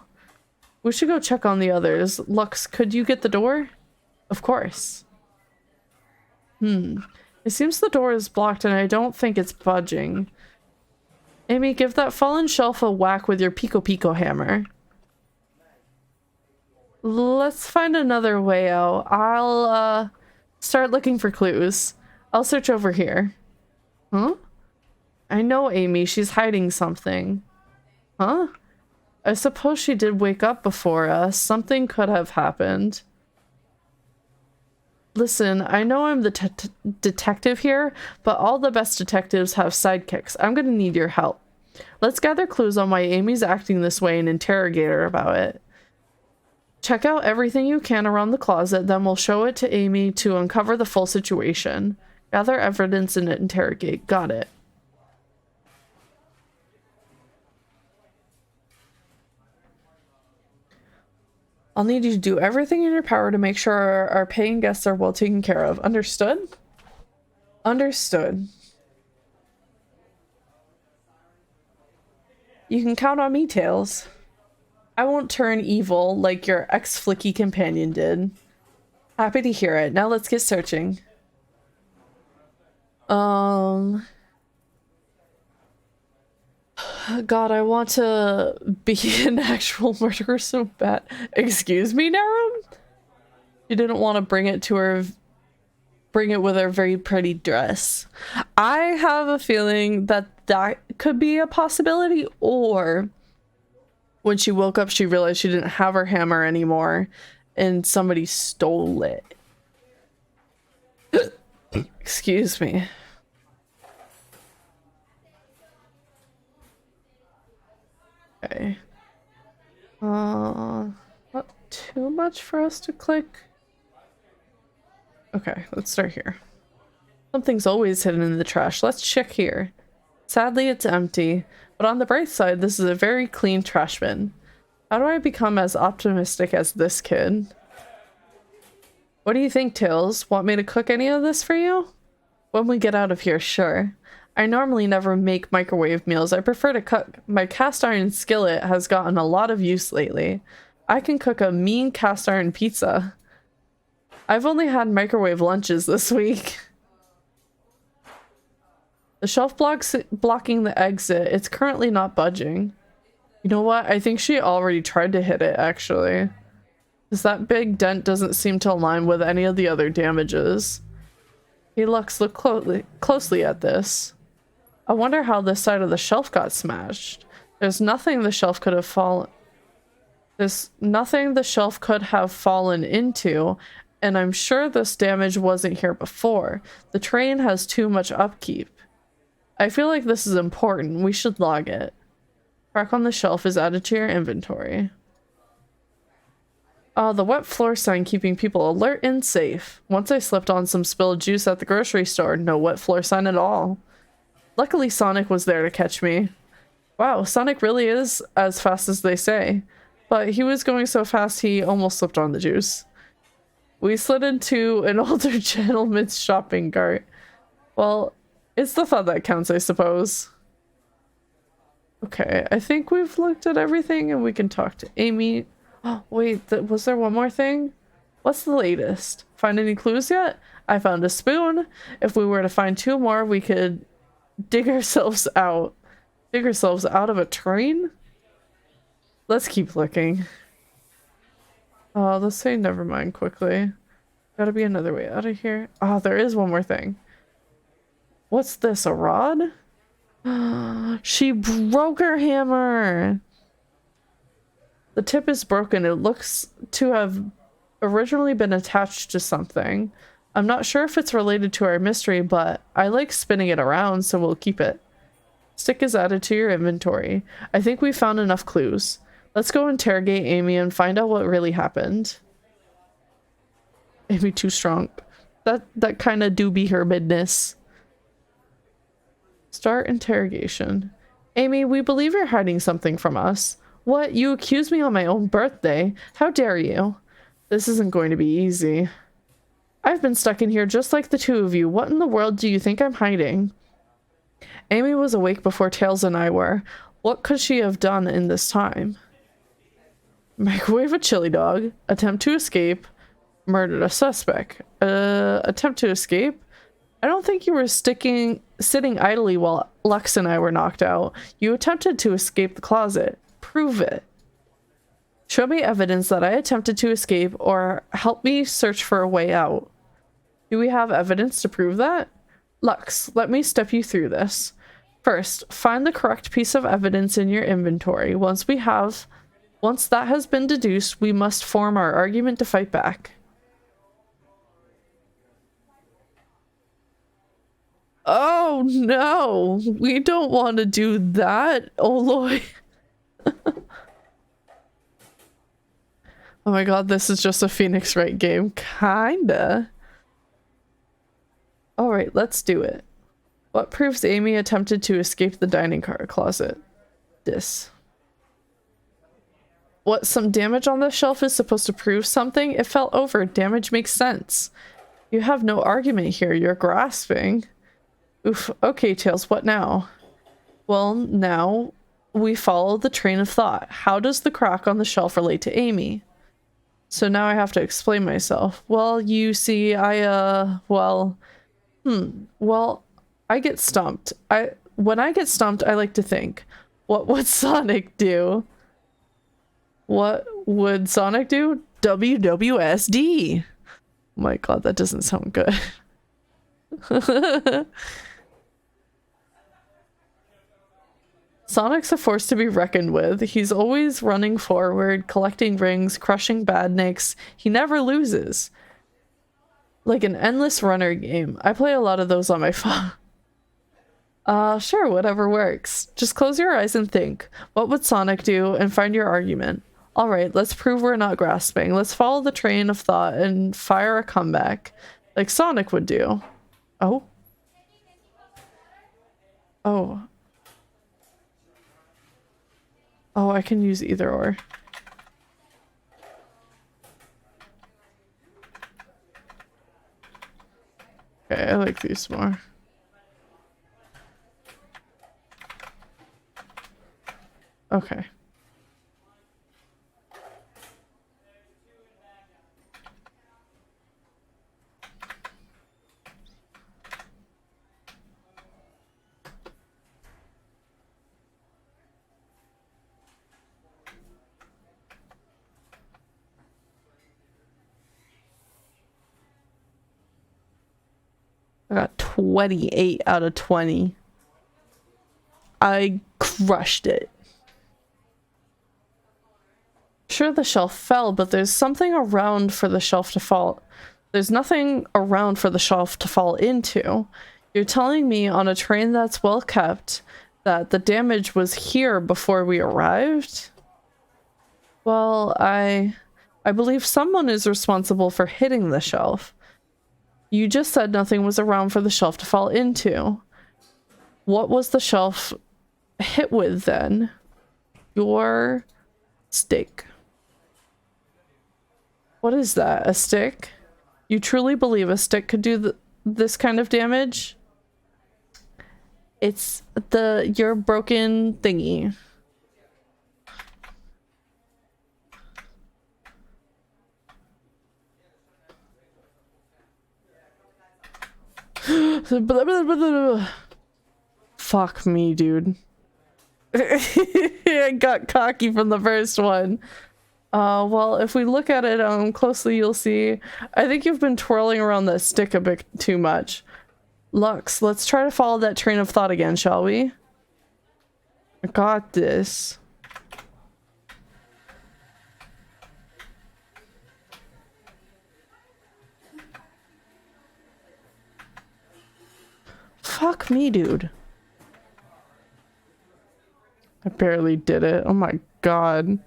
We should go check on the others. Lux, could you get the door? Of course. It seems the door is blocked and I don't think it's budging. Amy, give that fallen shelf a whack with your Pico Pico hammer. Let's find another way out. I'll, start looking for clues. I'll search over here. Huh? I know Amy, she's hiding something. Huh? I suppose she did wake up before us. Something could have happened. Listen, I know I'm the detective here, but all the best detectives have sidekicks. I'm gonna need your help. Let's gather clues on why Amy's acting this way and interrogate her about it. Check out everything you can around the closet, then we'll show it to Amy to uncover the full situation. Gather evidence and interrogate. Got it. I'll need you to do everything in your power to make sure our paying guests are well taken care of. Understood? Understood. You can count on me, Tails. I won't turn evil like your ex-flicky companion did. Happy to hear it. Now let's get searching. God, I want to be an actual murderer so bad. Excuse me, Narum? You didn't want to bring it to her, bring it with her very pretty dress. I have a feeling that that could be a possibility, or when she woke up, she realized she didn't have her hammer anymore and somebody stole it. Excuse me. Okay. Not too much for us to click. Okay, let's start here. Something's always hidden in the trash. Let's check here. Sadly, it's empty, but on the bright side, this is a very clean trash bin. How do I become as optimistic as this kid? What do you think, Tails? Want me to cook any of this for you? When we get out of here, sure. I normally never make microwave meals. I prefer to cook. My cast iron skillet has gotten a lot of use lately. I can cook a mean cast iron pizza. I've only had microwave lunches this week. The shelf blocking the exit. It's currently not budging. You know what? I think she already tried to hit it, actually. Because that big dent doesn't seem to align with any of the other damages. Hey, Lux, look closely at this. I wonder how this side of the shelf got smashed. There's nothing the shelf could have fallen... There's nothing the shelf could have fallen into, and I'm sure this damage wasn't here before. The train has too much upkeep. I feel like this is important. We should log it. Crack on the shelf is added to your inventory. The wet floor sign keeping people alert and safe. Once I slipped on some spilled juice at the grocery store. No wet floor sign at all. Luckily, Sonic was there to catch me. Wow, Sonic really is as fast as they say. But he was going so fast he almost slipped on the juice. We slid into an older gentleman's shopping cart. Well, it's the thought that counts, I suppose. Okay, I think we've looked at everything and we can talk to Amy. Oh, wait, was there one more thing? What's the latest? Find any clues yet? I found a spoon. If we were to find two more, we could dig ourselves out. Dig ourselves out of a train? Let's keep looking. Oh, let's say never mind quickly. Gotta be another way out of here. Oh, there is one more thing. What's this, a rod? She broke her hammer! The tip is broken. It looks to have originally been attached to something. I'm not sure if it's related to our mystery, but I like spinning it around, so we'll keep it. Stick is added to your inventory. I think we found enough clues. Let's go interrogate Amy and find out what really happened. Amy too strong. That kind of do be her business. Start interrogation. Amy, we believe you're hiding something from us. What? You accuse me on my own birthday? How dare you? This isn't going to be easy. I've been stuck in here just like the two of you. What in the world do you think I'm hiding? Amy was awake before Tails and I were. What could she have done in this time? Microwave a chili dog. Attempt to escape. Murdered a suspect. Attempt to escape? I don't think you were sitting idly while Lux and I were knocked out. You attempted to escape the closet. Prove it. Show me evidence that I attempted to escape or help me search for a way out. Do we have evidence to prove that? Lux, let me step you through this. First, find the correct piece of evidence in your inventory. Once that has been deduced, we must form our argument to fight back. Oh no, we don't want to do that, Oloy. Oh my god, this is just a Phoenix Wright game. Kinda. Alright, let's do it. What proves Amy attempted to escape the dining car closet? This. What, some damage on the shelf is supposed to prove something? It fell over. Damage makes sense. You have no argument here. You're grasping. Oof. Okay, Tails, what now? Well, now we follow the train of thought. How does the crack on the shelf relate to Amy? So now I have to explain myself. Well, you see, well, I get stumped. When I get stumped, I like to think, what would Sonic do? What would Sonic do? WWSD. Oh my god, that doesn't sound good. Sonic's a force to be reckoned with. He's always running forward, collecting rings, crushing badniks. He never loses. Like an endless runner game. I play a lot of those on my phone. Sure, whatever works. Just close your eyes and think. What would Sonic do? And find your argument. Alright, let's prove we're not grasping. Let's follow the train of thought and fire a comeback. Like Sonic would do. Oh? Oh. Oh, I can use either or. Okay, I like these more. Okay. I got 28 out of 20. I crushed it. Sure, the shelf fell, but there's something around for the shelf to fall. There's nothing around for the shelf to fall into. You're telling me on a train that's well kept that the damage was here before we arrived? Well, I believe someone is responsible for hitting the shelf. You just said nothing was around for the shelf to fall into. What was the shelf hit with then? Your stick. What is that? A stick? You truly believe a stick could do this kind of damage? It's your broken thingy. Fuck me, dude. I got cocky from the first one. Well, if we look at it closely, you'll see I think you've been twirling around that stick a bit too much. Lux, let's try to follow that train of thought again, shall we? I got this. Fuck me, dude. I barely did it. Oh my god.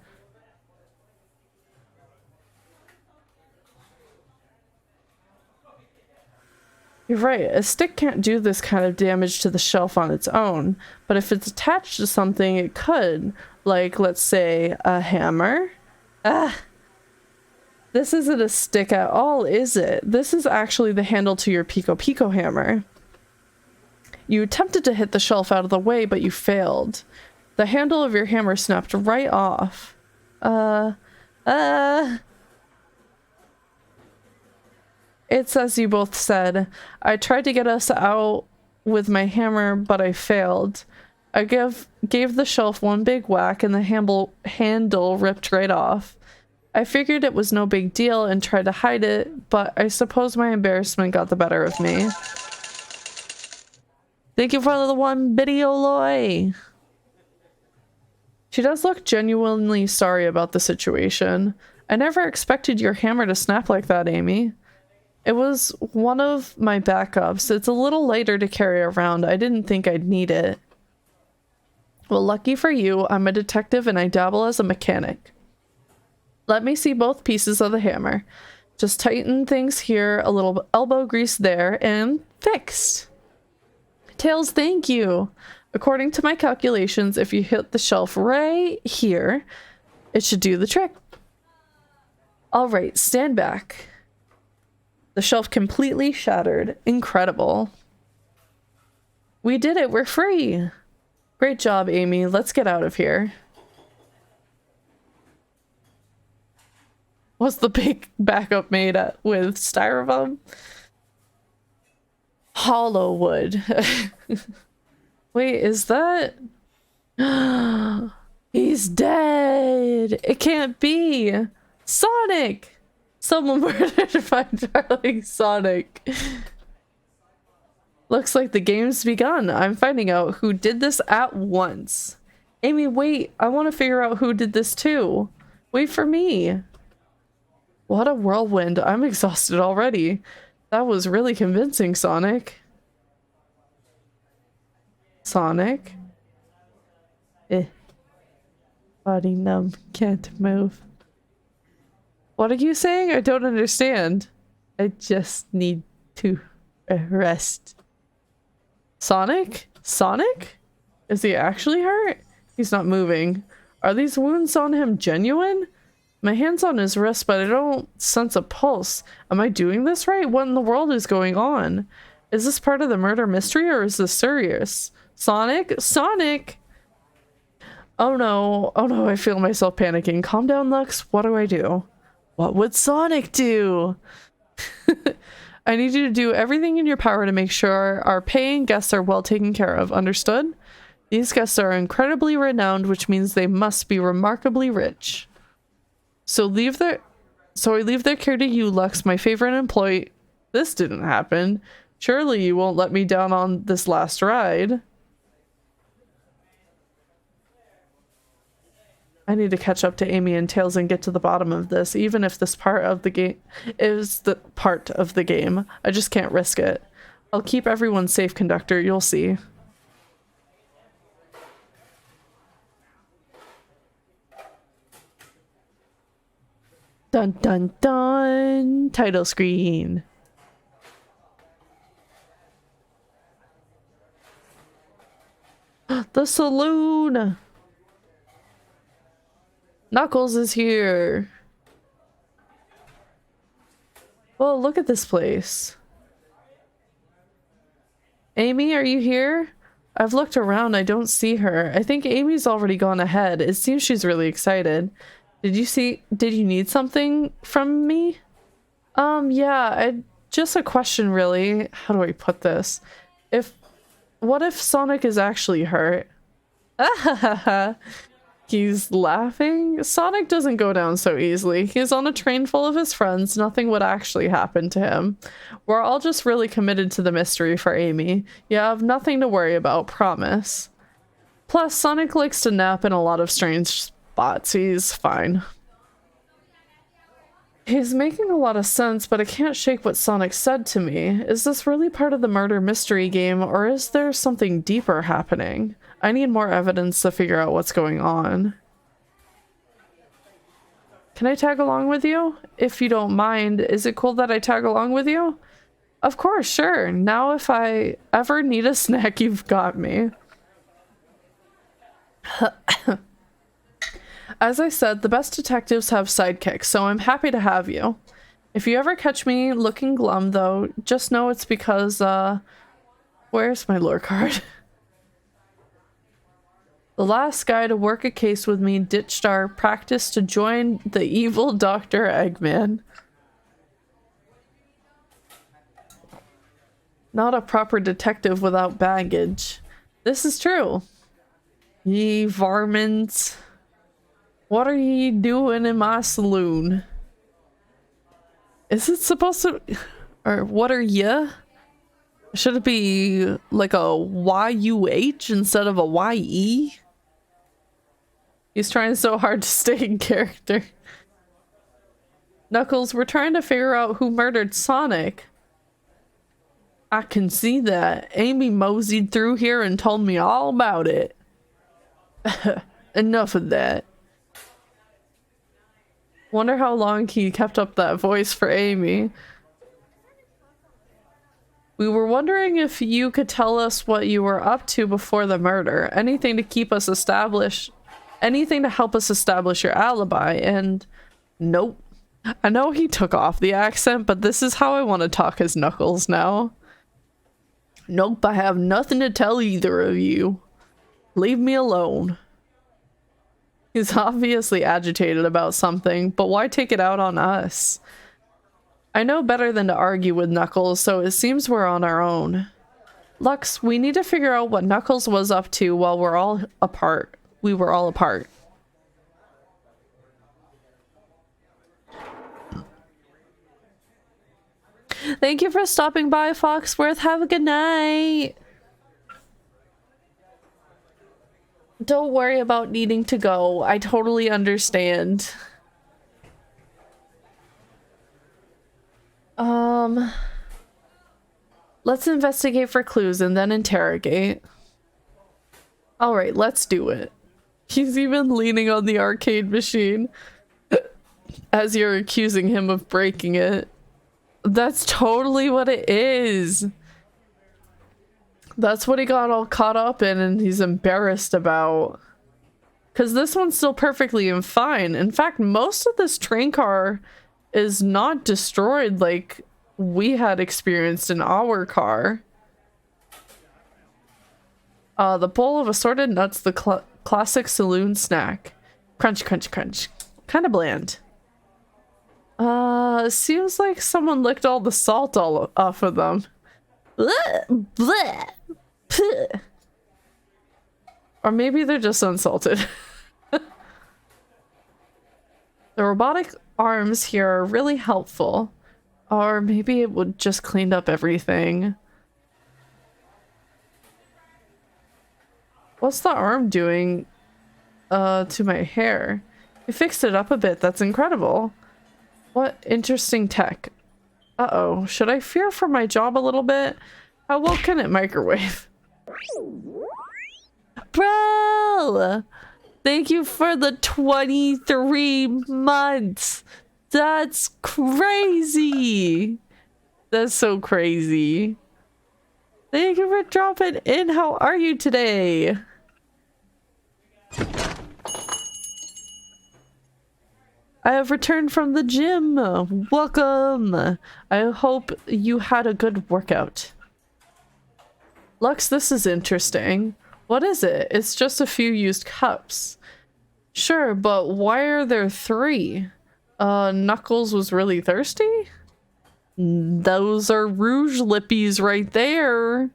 You're right, a stick can't do this kind of damage to the shelf on its own, but if it's attached to something, it could. Like, let's say, a hammer? Ah! This isn't a stick at all, is it? This is actually the handle to your Pico Pico hammer. You attempted to hit the shelf out of the way, but you failed. The handle of your hammer snapped right off. It's as you both said. I tried to get us out with my hammer, but I failed. I gave the shelf one big whack and the handle ripped right off. I figured it was no big deal and tried to hide it, but I suppose my embarrassment got the better of me. Thank you for the one video, Loy. She does look genuinely sorry about the situation. I never expected your hammer to snap like that, Amy. It was one of my backups. It's a little lighter to carry around. I didn't think I'd need it. Well, lucky for you, I'm a detective and I dabble as a mechanic. Let me see both pieces of the hammer. Just tighten things here, a little elbow grease there, and fixed. Tails, thank you. According to my calculations, if you hit the shelf right here, it should do the trick. All right, stand back. The shelf completely shattered. Incredible. We did it. We're free. Great job, Amy. Let's get out of here. Was the big backup made with styrofoam? Hollow wood. Wait, is that... He's dead! It can't be! Sonic! Someone murdered my darling Sonic. Looks like the game's begun. I'm finding out who did this at once. Amy, wait. I want to figure out who did this too. Wait for me. What a whirlwind. I'm exhausted already. That was really convincing, Sonic. Sonic? Body numb. Can't move. What are you saying? I don't understand. I just need to rest. Sonic? Sonic? Is he actually hurt? He's not moving. Are these wounds on him genuine? My hand's on his wrist, but I don't sense a pulse. Am I doing this right? What in the world is going on? Is this part of the murder mystery or is this serious? Sonic? Sonic! Oh no. Oh no, I feel myself panicking. Calm down, Lux. What do I do? What would Sonic do? I need you to do everything in your power to make sure our paying guests are well taken care of. Understood? These guests are incredibly renowned, which means they must be remarkably rich. So I leave their care to you, Lux, my favorite employee. This didn't happen. Surely you won't let me down on this last ride. I need to catch up to Amy and Tails and get to the bottom of this, even if this part of the game is the part of the game. I just can't risk it. I'll keep everyone safe, conductor. You'll see. Dun dun dun! Title screen. The saloon! Knuckles is here. Oh, look at this place. Amy, are you here? I've looked around. I don't see her. I think Amy's already gone ahead. It seems she's really excited. Did you need something from me? Yeah, just a question really. How do I put this? What if Sonic is actually hurt? He's laughing. Sonic doesn't go down so easily. He's on a train full of his friends. Nothing would actually happen to him. We're all just really committed to the mystery for Amy. You have nothing to worry about, promise. Plus, Sonic likes to nap in a lot of strange spots. He's fine. He's making a lot of sense, but I can't shake what Sonic said to me. Is this really part of the murder mystery game, or is there something deeper happening? I need more evidence to figure out what's going on. Can I tag along with you? If you don't mind, is it cool that I tag along with you? Of course, sure. Now if I ever need a snack, you've got me. As I said, the best detectives have sidekicks, so I'm happy to have you. If you ever catch me looking glum, though, just know it's because, where's my lore card? The last guy to work a case with me ditched our practice to join the evil Dr. Eggman. Not a proper detective without baggage. This is true. Ye varmints. What are ye doing in my saloon? Is it supposed to... Or what are ya? Should it be like a Y-U-H instead of a Y-E? He's trying so hard to stay in character. Knuckles, we're trying to figure out who murdered Sonic. I can see that. Amy moseyed through here and told me all about it. Enough of that. Wonder how long he kept up that voice for Amy. We were wondering if you could tell us what you were up to before the murder. Anything to keep us established. Anything to help us establish your alibi. And nope. I know he took off the accent, but this is how I want to talk as Knuckles now. Nope, I have nothing to tell either of you. Leave me alone. He's obviously agitated about something, but why take it out on us? I know better than to argue with Knuckles, so it seems we're on our own. Lux, we need to figure out what Knuckles was up to while we're all apart. We were all apart. Thank you for stopping by, Foxworth. Have a good night. Don't worry about needing to go. I totally understand. Let's investigate for clues and then interrogate. Alright, let's do it. He's even leaning on the arcade machine as you're accusing him of breaking it. That's totally what it is. That's what he got all caught up in and he's embarrassed about. Because this one's still perfectly and fine. In fact, most of this train car is not destroyed like we had experienced in our car. The bowl of assorted nuts, the classic saloon snack. Crunch, crunch, crunch. Kind of bland. Seems like someone licked all the salt all off of them. Blech, blech, puh. Or maybe they're just unsalted. The robotic arms here are really helpful. Or maybe it would just clean up everything. What's the arm doing to my hair? It fixed it up a bit. That's incredible. What interesting tech. Uh-oh. Should I fear for my job a little bit? How well can it microwave? Bro! Thank you for the 23 months! That's crazy! That's so crazy. Thank you for dropping in. How are you today? I have returned from the gym. Welcome. I hope you had a good workout. Lux, this is interesting. What is it? It's just a few used cups. Sure, but why are there 3? Knuckles was really thirsty? Those are Rouge lippies right there.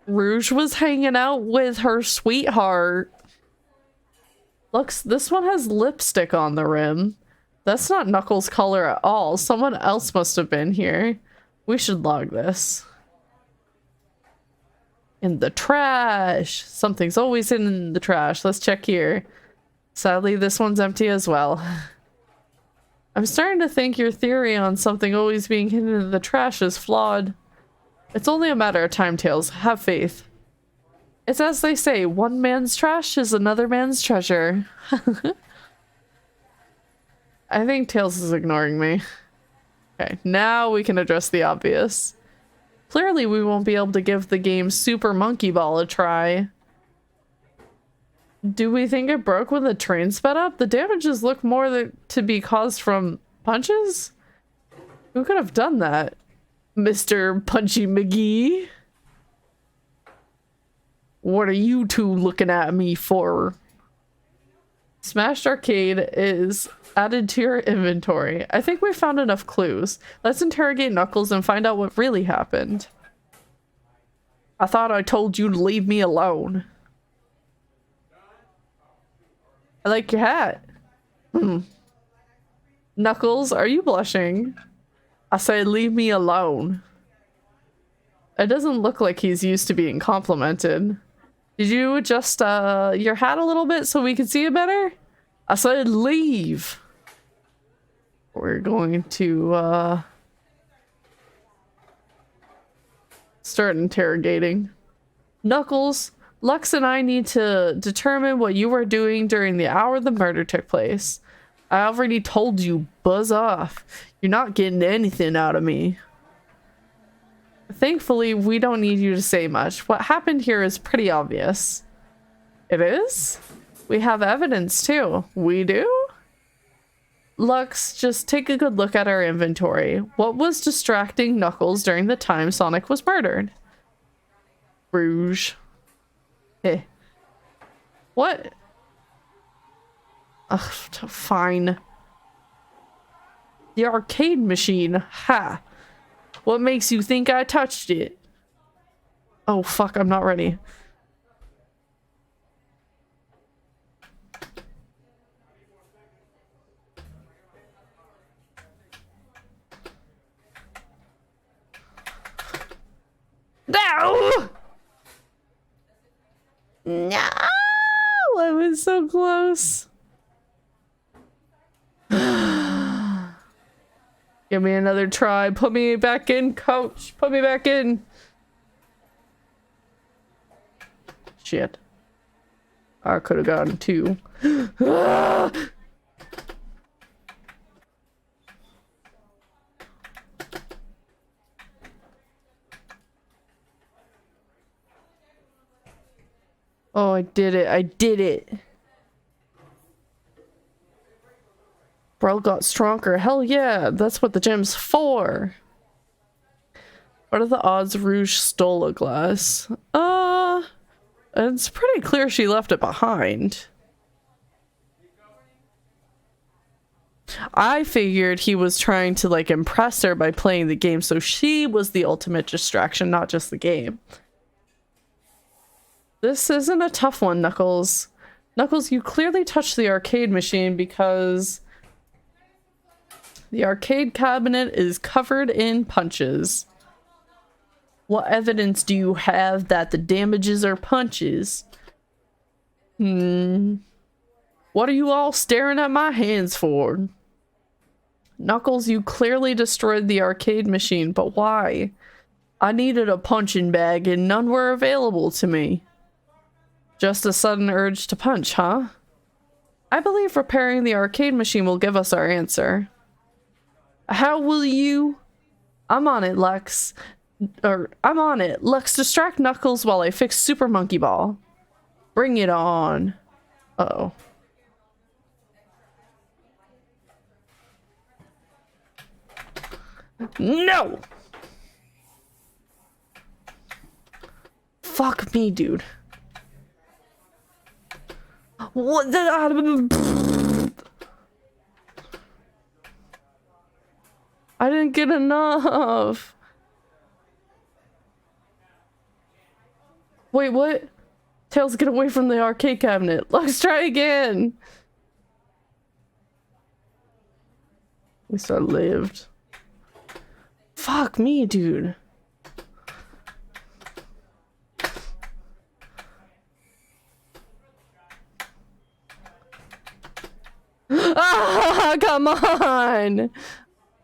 Rouge was hanging out with her sweetheart. Looks, this one has lipstick on the rim. That's not Knuckles' color at all. Someone else must have been here. We should log this. In the trash. Something's always in the trash. Let's check here. Sadly, this one's empty as well. I'm starting to think your theory on something always being hidden in the trash is flawed. It's only a matter of time, Tails. Have faith. It's as they say, one man's trash is another man's treasure. I think Tails is ignoring me. Okay, now we can address the obvious. Clearly we won't be able to give the game Super Monkey Ball a try. Do we think it broke when the train sped up? The damages look more to be caused from punches? Who could have done that? Mr. Punchy McGee? What are you two looking at me for? Smashed Arcade is added to your inventory. I think we found enough clues. Let's interrogate Knuckles and find out what really happened. I thought I told you to leave me alone. I like your hat. Knuckles, are you blushing? I said leave me alone. It doesn't look like he's used to being complimented. Did you adjust your hat a little bit so we can see it better? I said leave. We're going to start interrogating. Knuckles, Lux and I need to determine what you were doing during the hour the murder took place. I already told you, buzz off. You're not getting anything out of me. Thankfully, we don't need you to say much. What happened here is pretty obvious. It is? We have evidence too. We do? Lux, just take a good look at our inventory. What was distracting Knuckles during the time Sonic was murdered? Rouge. Eh. What? Ugh, fine. The arcade machine. Ha! What makes you think I touched it? Oh fuck, I'm not ready. No! No! I was so close. Give me another try. Put me back in, coach. Put me back in. Shit. I could have gotten two. Oh, I did it. I did it. Bro got stronger. Hell yeah, that's what the gem's for. What are the odds Rouge stole a glass? It's pretty clear she left it behind. I figured he was trying to like impress her by playing the game, so she was the ultimate distraction, not just the game. This isn't a tough one, Knuckles. Knuckles, you clearly touched the arcade machine because the arcade cabinet is covered in punches. What evidence do you have that the damages are punches? What are you all staring at my hands for? Knuckles, you clearly destroyed the arcade machine, but why? I needed a punching bag and none were available to me. Just a sudden urge to punch, huh? I believe repairing the arcade machine will give us our answer. How will you? I'm on it, Lex. I'm on it. Lex, distract Knuckles while I fix Super Monkey Ball. Bring it on. Uh-oh. No! Fuck me, dude. What the? I didn't get enough. Wait, what? Tails, get away from the arcade cabinet. Let's try again. At least I lived. Fuck me, dude. Ah, come on.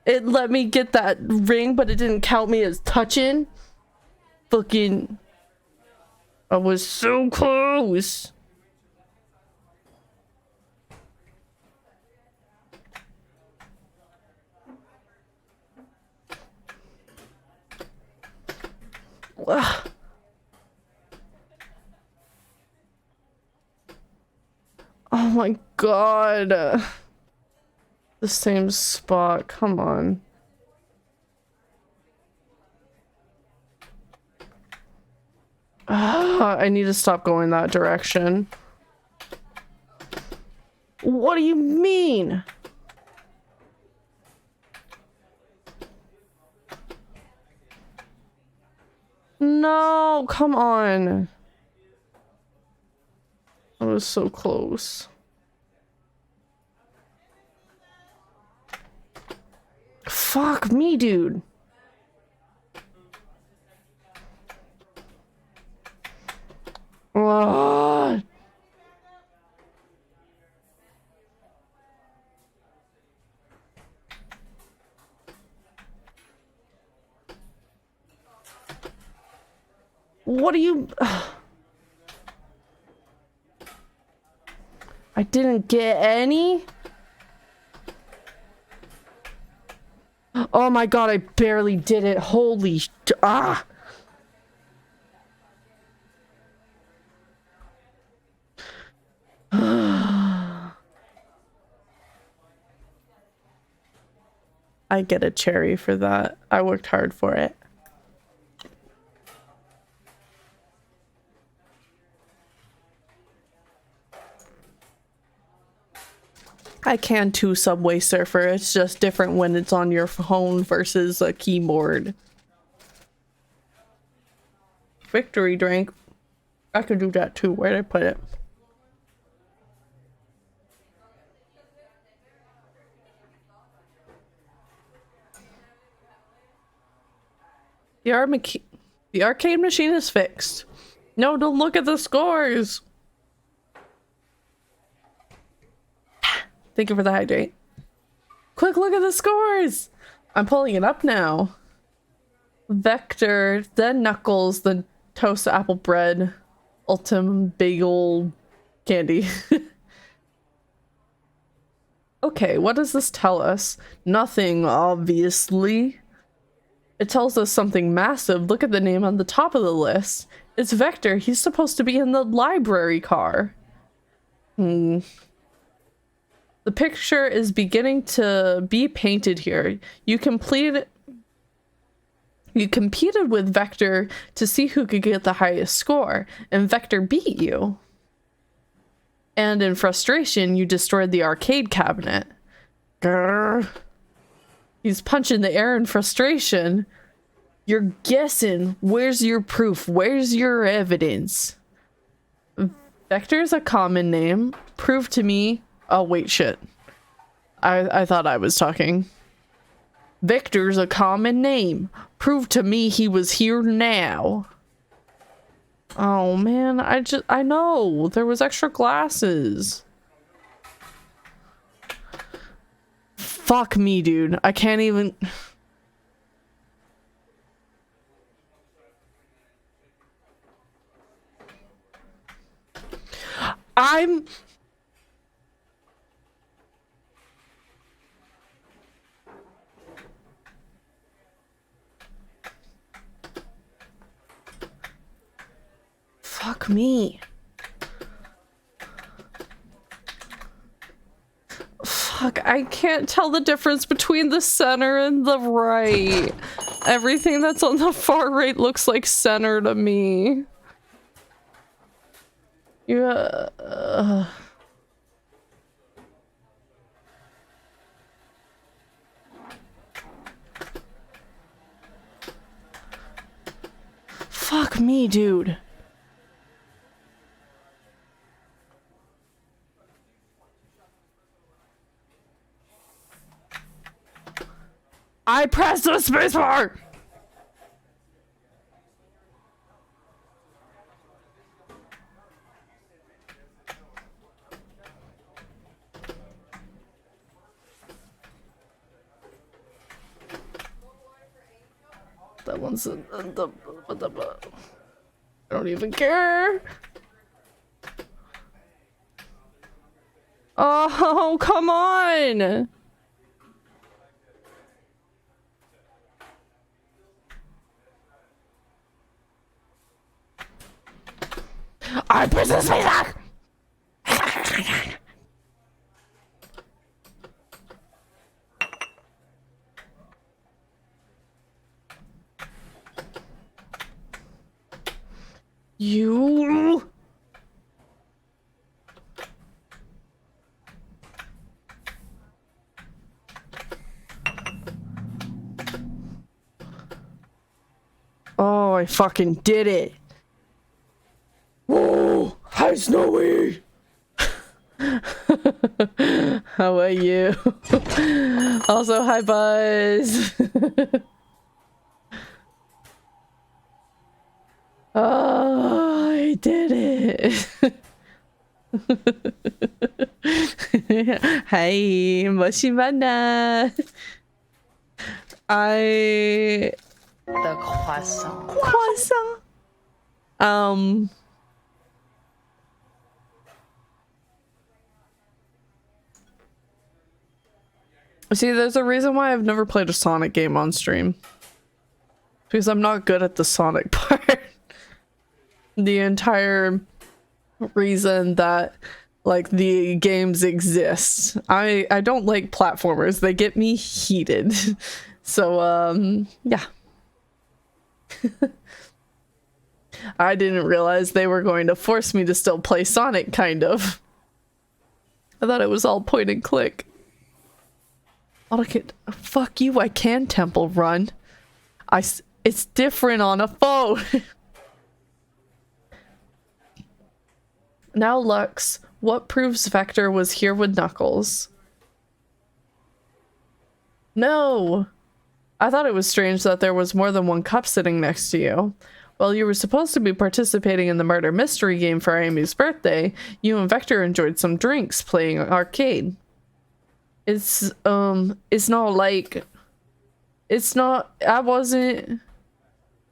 It let me get that ring, but it didn't count me as touching. Fucking. I was so close. Ugh. Oh my god. The same spot. Come on. I need to stop going that direction. What do you mean? No, come on. I was so close. Fuck me, dude. Ugh. What do you... I didn't get any? Oh my god, I barely did it. Holy ah! I get a cherry for that. I worked hard for it. I can too, Subway Surfer. It's just different when it's on your phone versus a keyboard. Victory drink. I could do that too. Where'd I put it? The arcade machine is fixed. No, don't look at the scores. Thank you for the hydrate. Quick, look at the scores. I'm pulling it up now. Vector, then Knuckles, then toast apple bread, Ultim bagel candy. Okay, what does this tell us? Nothing, obviously. It tells us something massive. Look at the name on the top of the list. It's Vector. He's supposed to be in the library car. The picture is beginning to be painted here. You competed with Vector to see who could get the highest score, and Vector beat you. And in frustration, you destroyed the arcade cabinet. Grr. He's punching the air in frustration. You're guessing. Where's your proof? Where's your evidence? Vector's a common name. Prove to me. Oh, wait, shit. I thought I was talking. Victor's a common name. Prove to me he was here now. Oh, man. I know. There was extra glasses. Fuck me, dude. I can't even... I'm... Fuck me. Fuck, I can't tell the difference between the center and the right. Everything that's on the far right looks like center to me. Yeah. Fuck me, dude. I pressed the spacebar! That one's in the I don't even care. Oh, come on! I possess me back! You... Oh, I fucking did it. Whoa! Hi, Snowy! How are you? Also, hi, Buzz! Oh, I did it! Hi, Moshimana! The croissant. Croissant! See, there's a reason why I've never played a Sonic game on stream. Because I'm not good at the Sonic part. The entire reason that, like, the games exist. I don't like platformers. They get me heated. So, yeah. I didn't realize they were going to force me to still play Sonic, kind of. I thought it was all point and click. Oh, fuck you, I can temple run. It's different on a phone. Now, Lux, what proves Vector was here with Knuckles? No! I thought it was strange that there was more than one cup sitting next to you. While you were supposed to be participating in the murder mystery game for Amy's birthday, you and Vector enjoyed some drinks playing arcade. It's not like... It's not... I wasn't...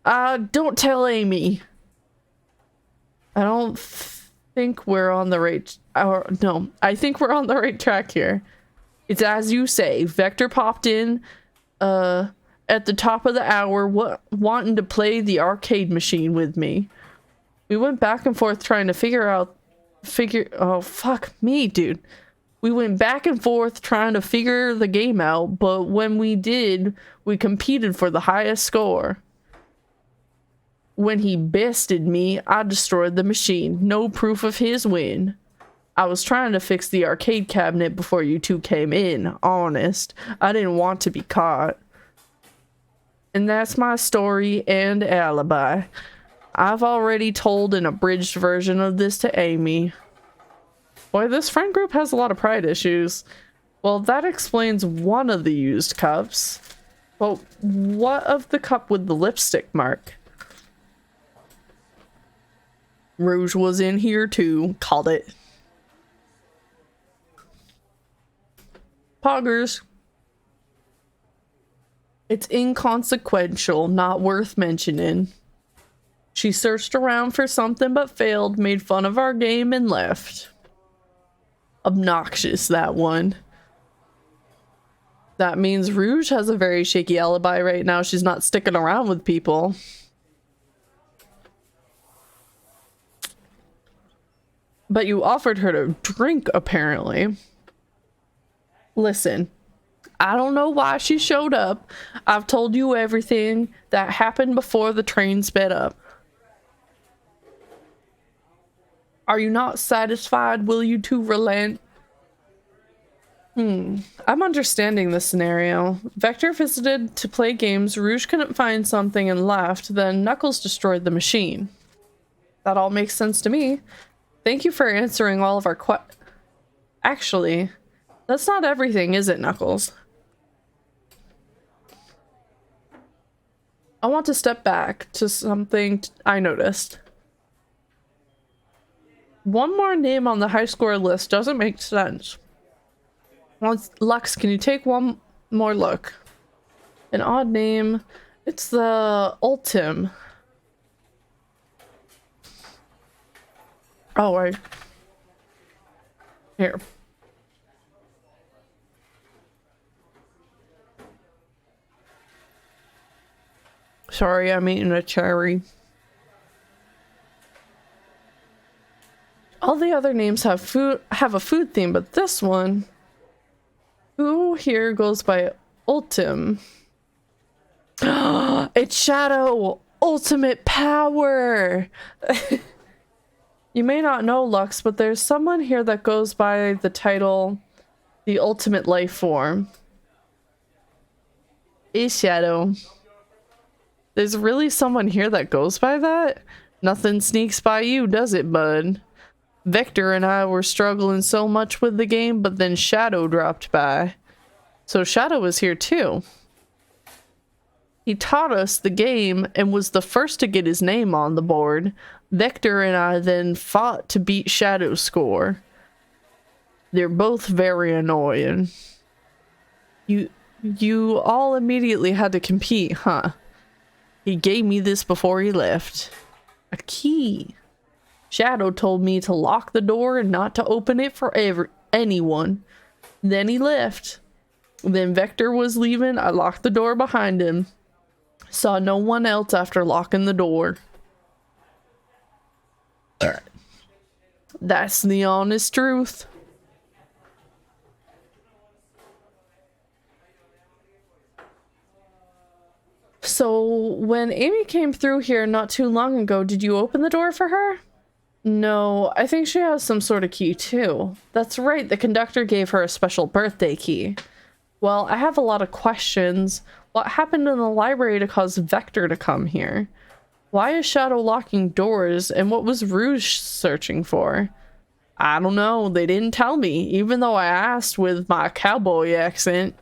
don't tell Amy. I don't think we're on the right... no, I think we're on the right track here. It's as you say. Vector popped in, at the top of the hour, wanting to play the arcade machine with me. We went back and forth trying to oh, fuck me, dude. We went back and forth trying to figure the game out, but when we did, we competed for the highest score. When he bested me, I destroyed the machine. No proof of his win. I was trying to fix the arcade cabinet before you two came in, honest. I didn't want to be caught. And that's my story and alibi. I've already told an abridged version of this to Amy. Boy, this friend group has a lot of pride issues. Well, that explains one of the used cups. Well, what of the cup with the lipstick mark? Rouge was in here too. Called it. Poggers. It's inconsequential, not worth mentioning. She searched around for something but failed, made fun of our game, and left. Obnoxious, that one. That means Rouge has a very shaky alibi right now. She's not sticking around with people. But you offered her to drink, apparently. Listen, I don't know why she showed up. I've told you everything that happened before the train sped up. Are you not satisfied? Will you two relent? I'm understanding the scenario. Vector visited to play games, Rouge couldn't find something and left, then Knuckles destroyed the machine. That all makes sense to me. Thank you for answering all of our Actually, that's not everything, is it, Knuckles? I want to step back to something I noticed. One more name on the high score list doesn't make sense. Lux, can you take one more look? An odd name. It's the Ultim. Oh, right. Here. Sorry, I'm eating a cherry. All the other names have a food theme, but this one, who here goes by Ultim? It's Shadow! Ultimate power! You may not know, Lux, but there's someone here that goes by the title, the Ultimate Life Form. It's Shadow. There's really someone here that goes by that? Nothing sneaks by you, does it, bud? Vector and I were struggling so much with the game, but then Shadow dropped by. So Shadow was here too. He taught us the game and was the first to get his name on the board. Vector and I then fought to beat Shadow's score. They're both very annoying. You all immediately had to compete, huh? He gave me this before he left. A key. Shadow told me to lock the door and not to open it for anyone. Then he left. Then Vector was leaving. I locked the door behind him. Saw no one else after locking the door. That's the honest truth. So, when Amy came through here not too long ago, did you open the door for her? No, I think she has some sort of key too. That's right, the conductor gave her a special birthday key. Well, I have a lot of questions. What happened in the library to cause Vector to come here? Why is Shadow locking doors, and what was Rouge searching for? I don't know, they didn't tell me, even though I asked with my cowboy accent.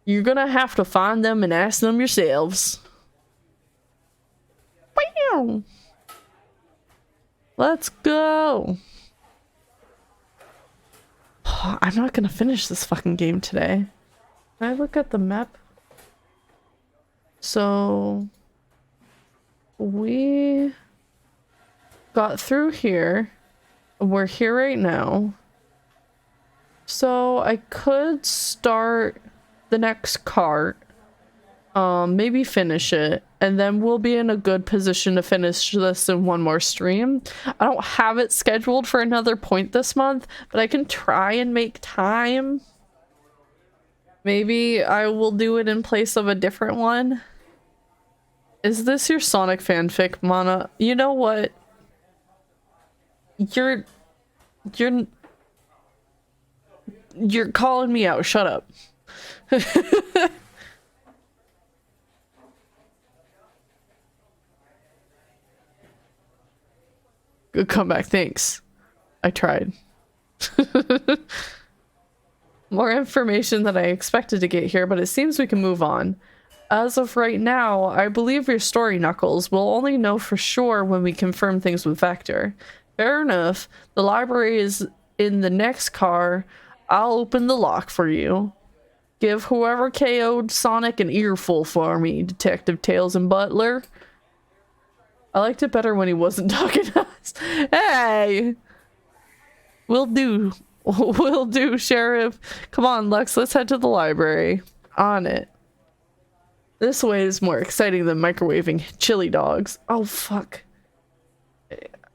You're gonna have to find them and ask them yourselves. Wow. Let's go. I'm not gonna finish this fucking game today. Can I look at the map? So we got through here. We're here right now. So I could start the next cart. Maybe finish it, and then we'll be in a good position to finish this in one more stream. I don't have it scheduled for another point this month, but I can try and make time. Maybe I will do it in place of a different one. Is this your Sonic fanfic, Mana? You know what? You're calling me out. Shut up. Good comeback, thanks. I tried. More information than I expected to get here, but it seems we can move on. As of right now, I believe your story, Knuckles. We'll only know for sure when we confirm things with Vector. Fair enough. The library is in the next car. I'll open the lock for you. Give whoever KO'd Sonic an earful for me, Detective Tails and Butler. I liked it better when he wasn't talking to us. Hey! Will do. Will do, Sheriff. Come on, Lex, let's head to the library. On it. This way is more exciting than microwaving chili dogs. Oh, fuck.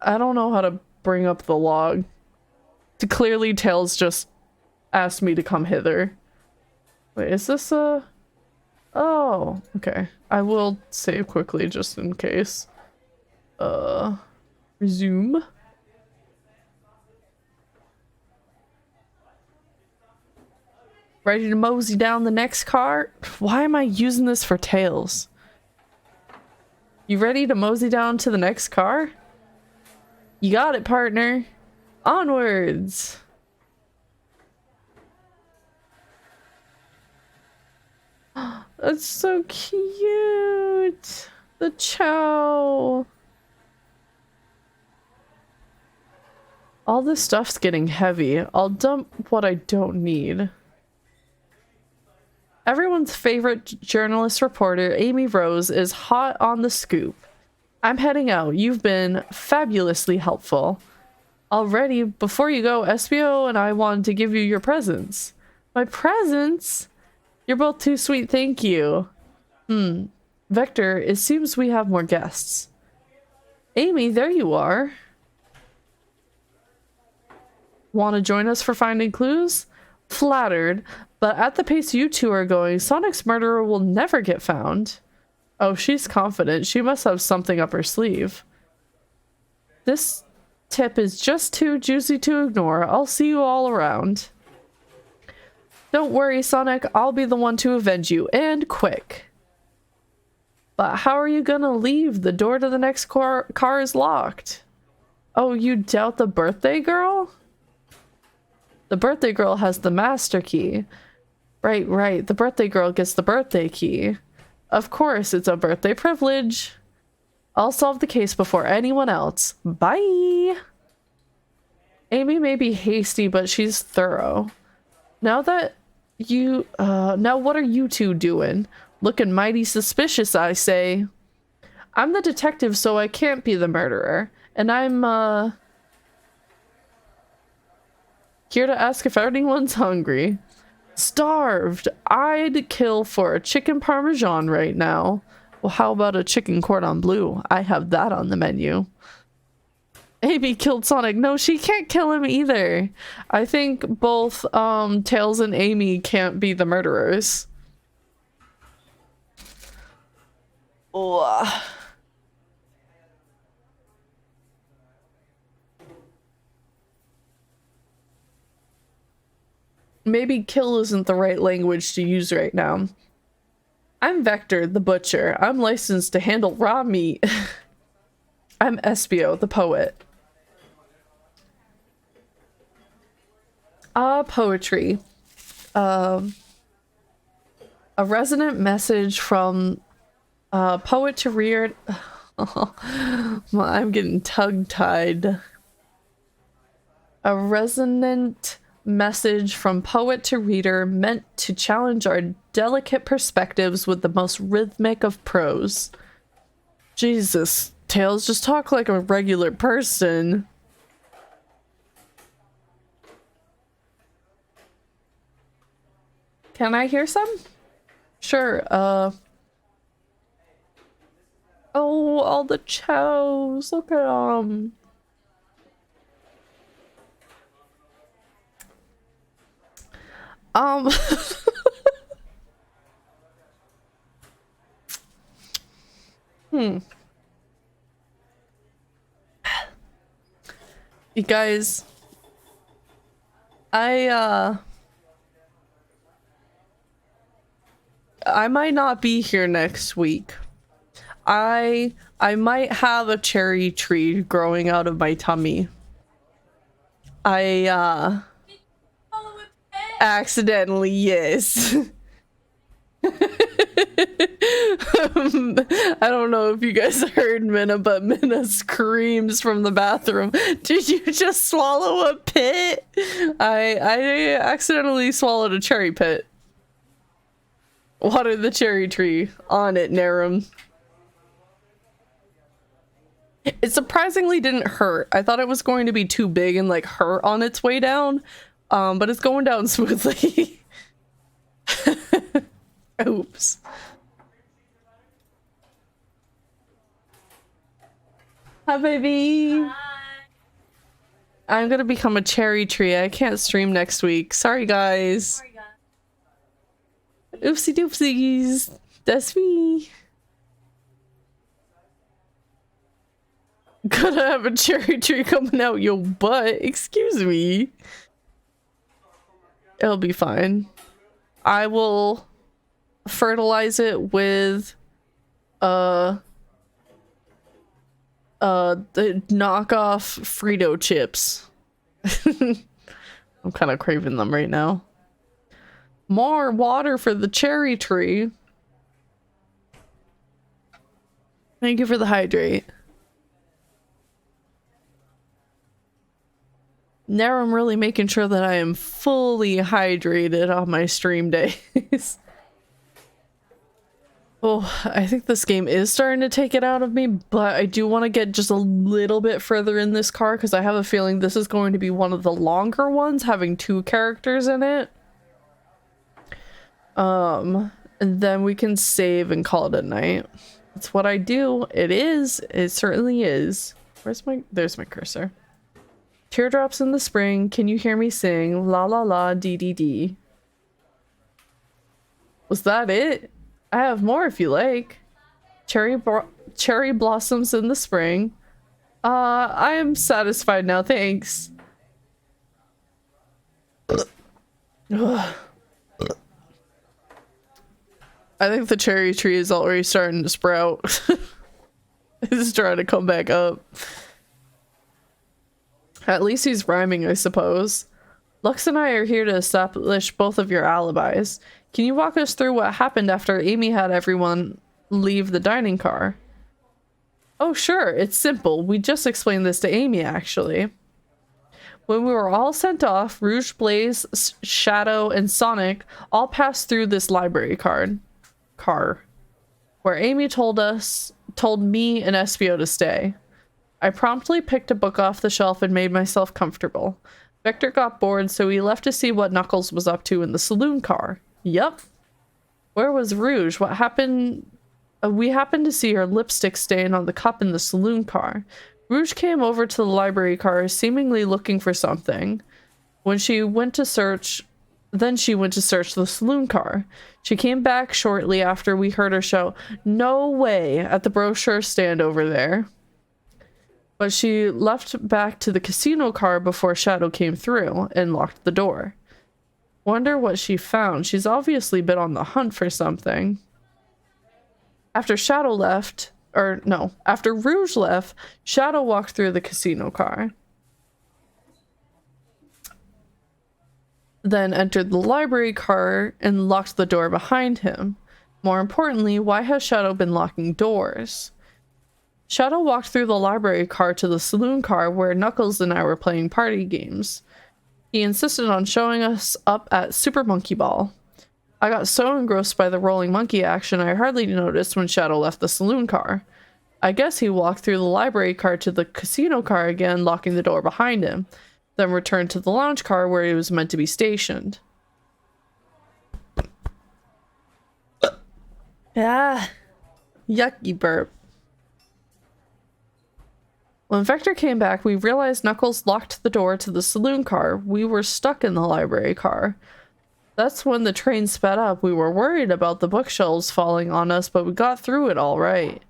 I don't know how to bring up the log. Clearly, Tails just asked me to come hither. Wait, is this a... Oh, okay. I will save quickly just in case. Resume. Ready to mosey down the next cart? Why am I using this for Tails? You ready to mosey down to the next car? You got it, partner. Onwards. That's so cute. The chow. All this stuff's getting heavy. I'll dump what I don't need. Everyone's favorite journalist reporter, Amy Rose, is hot on the scoop. I'm heading out. You've been fabulously helpful. Already, before you go, SBO and I wanted to give you your presents. My presents? You're both too sweet, thank you. Vector, it seems we have more guests. Amy, there you are. Want to join us for finding clues? Flattered, but at the pace you two are going, Sonic's murderer will never get found. Oh, she's confident. She must have something up her sleeve. This tip is just too juicy to ignore. I'll see you all around. Don't worry, Sonic. I'll be the one to avenge you, and quick. But how are you gonna leave? The door to the next car is locked. Oh, you doubt the birthday girl? The birthday girl has the master key. Right. The birthday girl gets the birthday key. Of course, it's a birthday privilege. I'll solve the case before anyone else. Bye! Amy may be hasty, but she's thorough. Now what are you two doing? Looking mighty suspicious, I say. I'm the detective, so I can't be the murderer. And I'm, here to ask if anyone's hungry. Starved. I'd kill for a chicken parmesan right now. Well, how about a chicken cordon bleu? I have that on the menu. Amy killed Sonic. No, she can't kill him either. I think both Tails and Amy can't be the murderers. Ugh. Maybe kill isn't the right language to use right now. I'm Vector, the butcher. I'm licensed to handle raw meat. I'm Espio, the poet. Poetry. A resonant message from poet to reader. I'm getting tongue-tied. A resonant message from poet to reader meant to challenge our delicate perspectives with the most rhythmic of prose. Jesus, Tails, just talk like a regular person. Can I hear some? Sure, oh, all the chows, look at them. You guys, I might not be here next week. I might have a cherry tree growing out of my tummy. Accidentally, yes. I don't know if you guys heard Minna, but Minna screams from the bathroom. Did you just swallow a pit? I accidentally swallowed a cherry pit. Water the cherry tree. On it, Narum. It surprisingly didn't hurt. I thought it was going to be too big and like hurt on its way down. But it's going down smoothly. Oops. Hi, baby. Hi. I'm gonna become a cherry tree. I can't stream next week. Sorry, guys. Oopsie doopsies. That's me. Gotta have a cherry tree coming out your butt. Excuse me. It'll be fine. I will fertilize it with the knockoff Frito chips. I'm kind of craving them right now. More water for the cherry tree. Thank you for the hydrate. Now I'm really making sure that I am fully hydrated on my stream days. Oh, I think this game is starting to take it out of me, but I do want to get just a little bit further in this car because I have a feeling this is going to be one of the longer ones, having 2 characters in it. And then we can save and call it a night. That's what I do. It is. It certainly is. There's my cursor. Teardrops in the spring, can you hear me sing? La la la, dee dee dee. Was that it? I have more if you like. Cherry blossoms in the spring. I am satisfied now, thanks. I think the cherry tree is already starting to sprout. It's trying to come back up. At least he's rhyming, I suppose. Lux and I are here to establish both of your alibis. Can you walk us through what happened after Amy had everyone leave the dining car? Oh, sure. It's simple. We just explained this to Amy, actually. When we were all sent off, Rouge, Blaze, Shadow, and Sonic all passed through this library car, where Amy told me and Espio to stay. I promptly picked a book off the shelf and made myself comfortable. Vector got bored, so he left to see what Knuckles was up to in the saloon car. Yup. Where was Rouge? What happened? We happened to see her lipstick stain on the cup in the saloon car. Rouge came over to the library car, seemingly looking for something. Then she went to search the saloon car. She came back shortly after we heard her shout, "No way!" at the brochure stand over there. But she left back to the casino car before Shadow came through and locked the door. Wonder what she found. She's obviously been on the hunt for something. After Rouge left, Shadow walked through the casino car. Then entered the library car and locked the door behind him. More importantly, why has Shadow been locking doors? Shadow walked through the library car to the saloon car where Knuckles and I were playing party games. He insisted on showing us up at Super Monkey Ball. I got so engrossed by the rolling monkey action I hardly noticed when Shadow left the saloon car. I guess he walked through the library car to the casino car again, locking the door behind him, then returned to the lounge car where he was meant to be stationed. Ah, yucky burp. When Vector came back, we realized Knuckles locked the door to the saloon car. We were stuck in the library car. That's when the train sped up. We were worried about the bookshelves falling on us, but we got through it all right.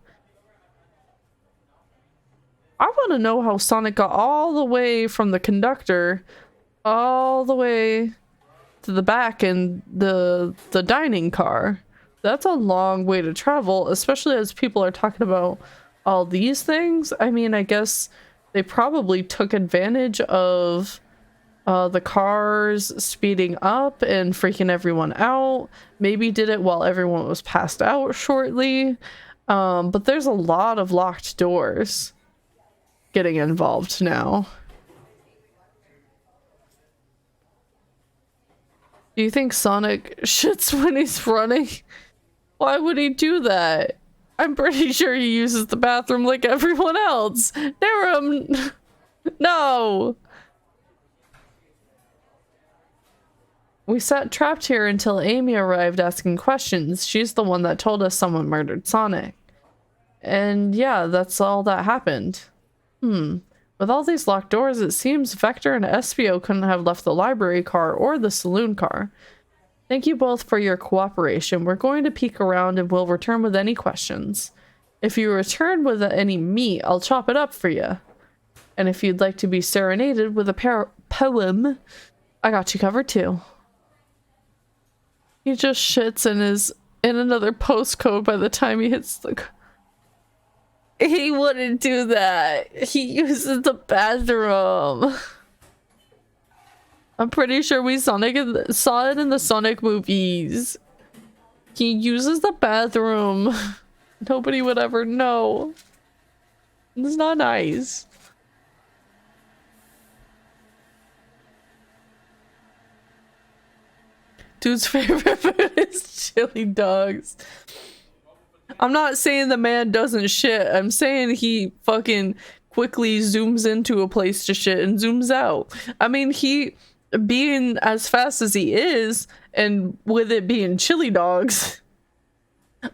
I want to know how Sonic got all the way from the conductor all the way to the back in the dining car. That's a long way to travel, especially as people are talking about all these things. I mean, I guess they probably took advantage of the cars speeding up and freaking everyone out. Maybe did it while everyone was passed out shortly. But there's a lot of locked doors getting involved now. Do you think Sonic shits when he's running? Why would he do that? I'm pretty sure he uses the bathroom like everyone else. Narum! No! We sat trapped here until Amy arrived asking questions. She's the one that told us someone murdered Sonic. And yeah, that's all that happened. With all these locked doors, it seems Vector and Espio couldn't have left the library car or the saloon car. Thank you both for your cooperation. We're going to peek around and we'll return with any questions. If you return with any meat, I'll chop it up for you. And if you'd like to be serenaded with a poem, I got you covered too. He just shits and is in another postcode by the time he hits the... He wouldn't do that. He uses the bathroom. I'm pretty sure we saw it in the Sonic movies. He uses the bathroom. Nobody would ever know. It's not nice. Dude's favorite food is chili dogs. I'm not saying the man doesn't shit. I'm saying he fucking quickly zooms into a place to shit and zooms out. I mean, he being as fast as he is, and with it being chili dogs,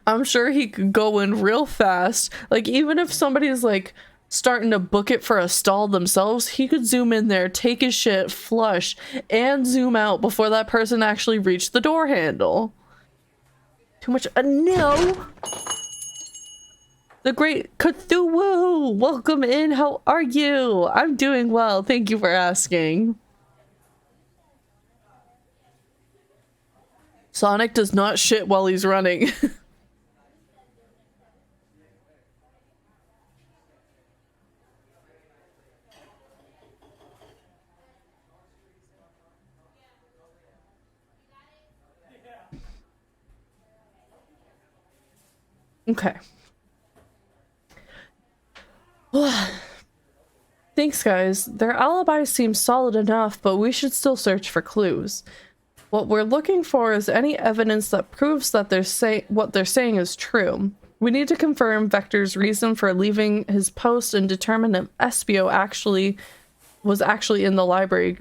I'm sure he could go in real fast. Like, even if somebody's like starting to book it for a stall themselves, he could zoom in there, take his shit, flush, and zoom out before that person actually reached the door handle. Too much. No! The great Cthulhu! Welcome in, how are you? I'm doing well, thank you for asking. Sonic does not shit while he's running. Okay. Thanks, guys. Their alibi seems solid enough, but we should still search for clues. What we're looking for is any evidence that proves that what they're saying is true. We need to confirm Vector's reason for leaving his post and determine if Espio was actually in the library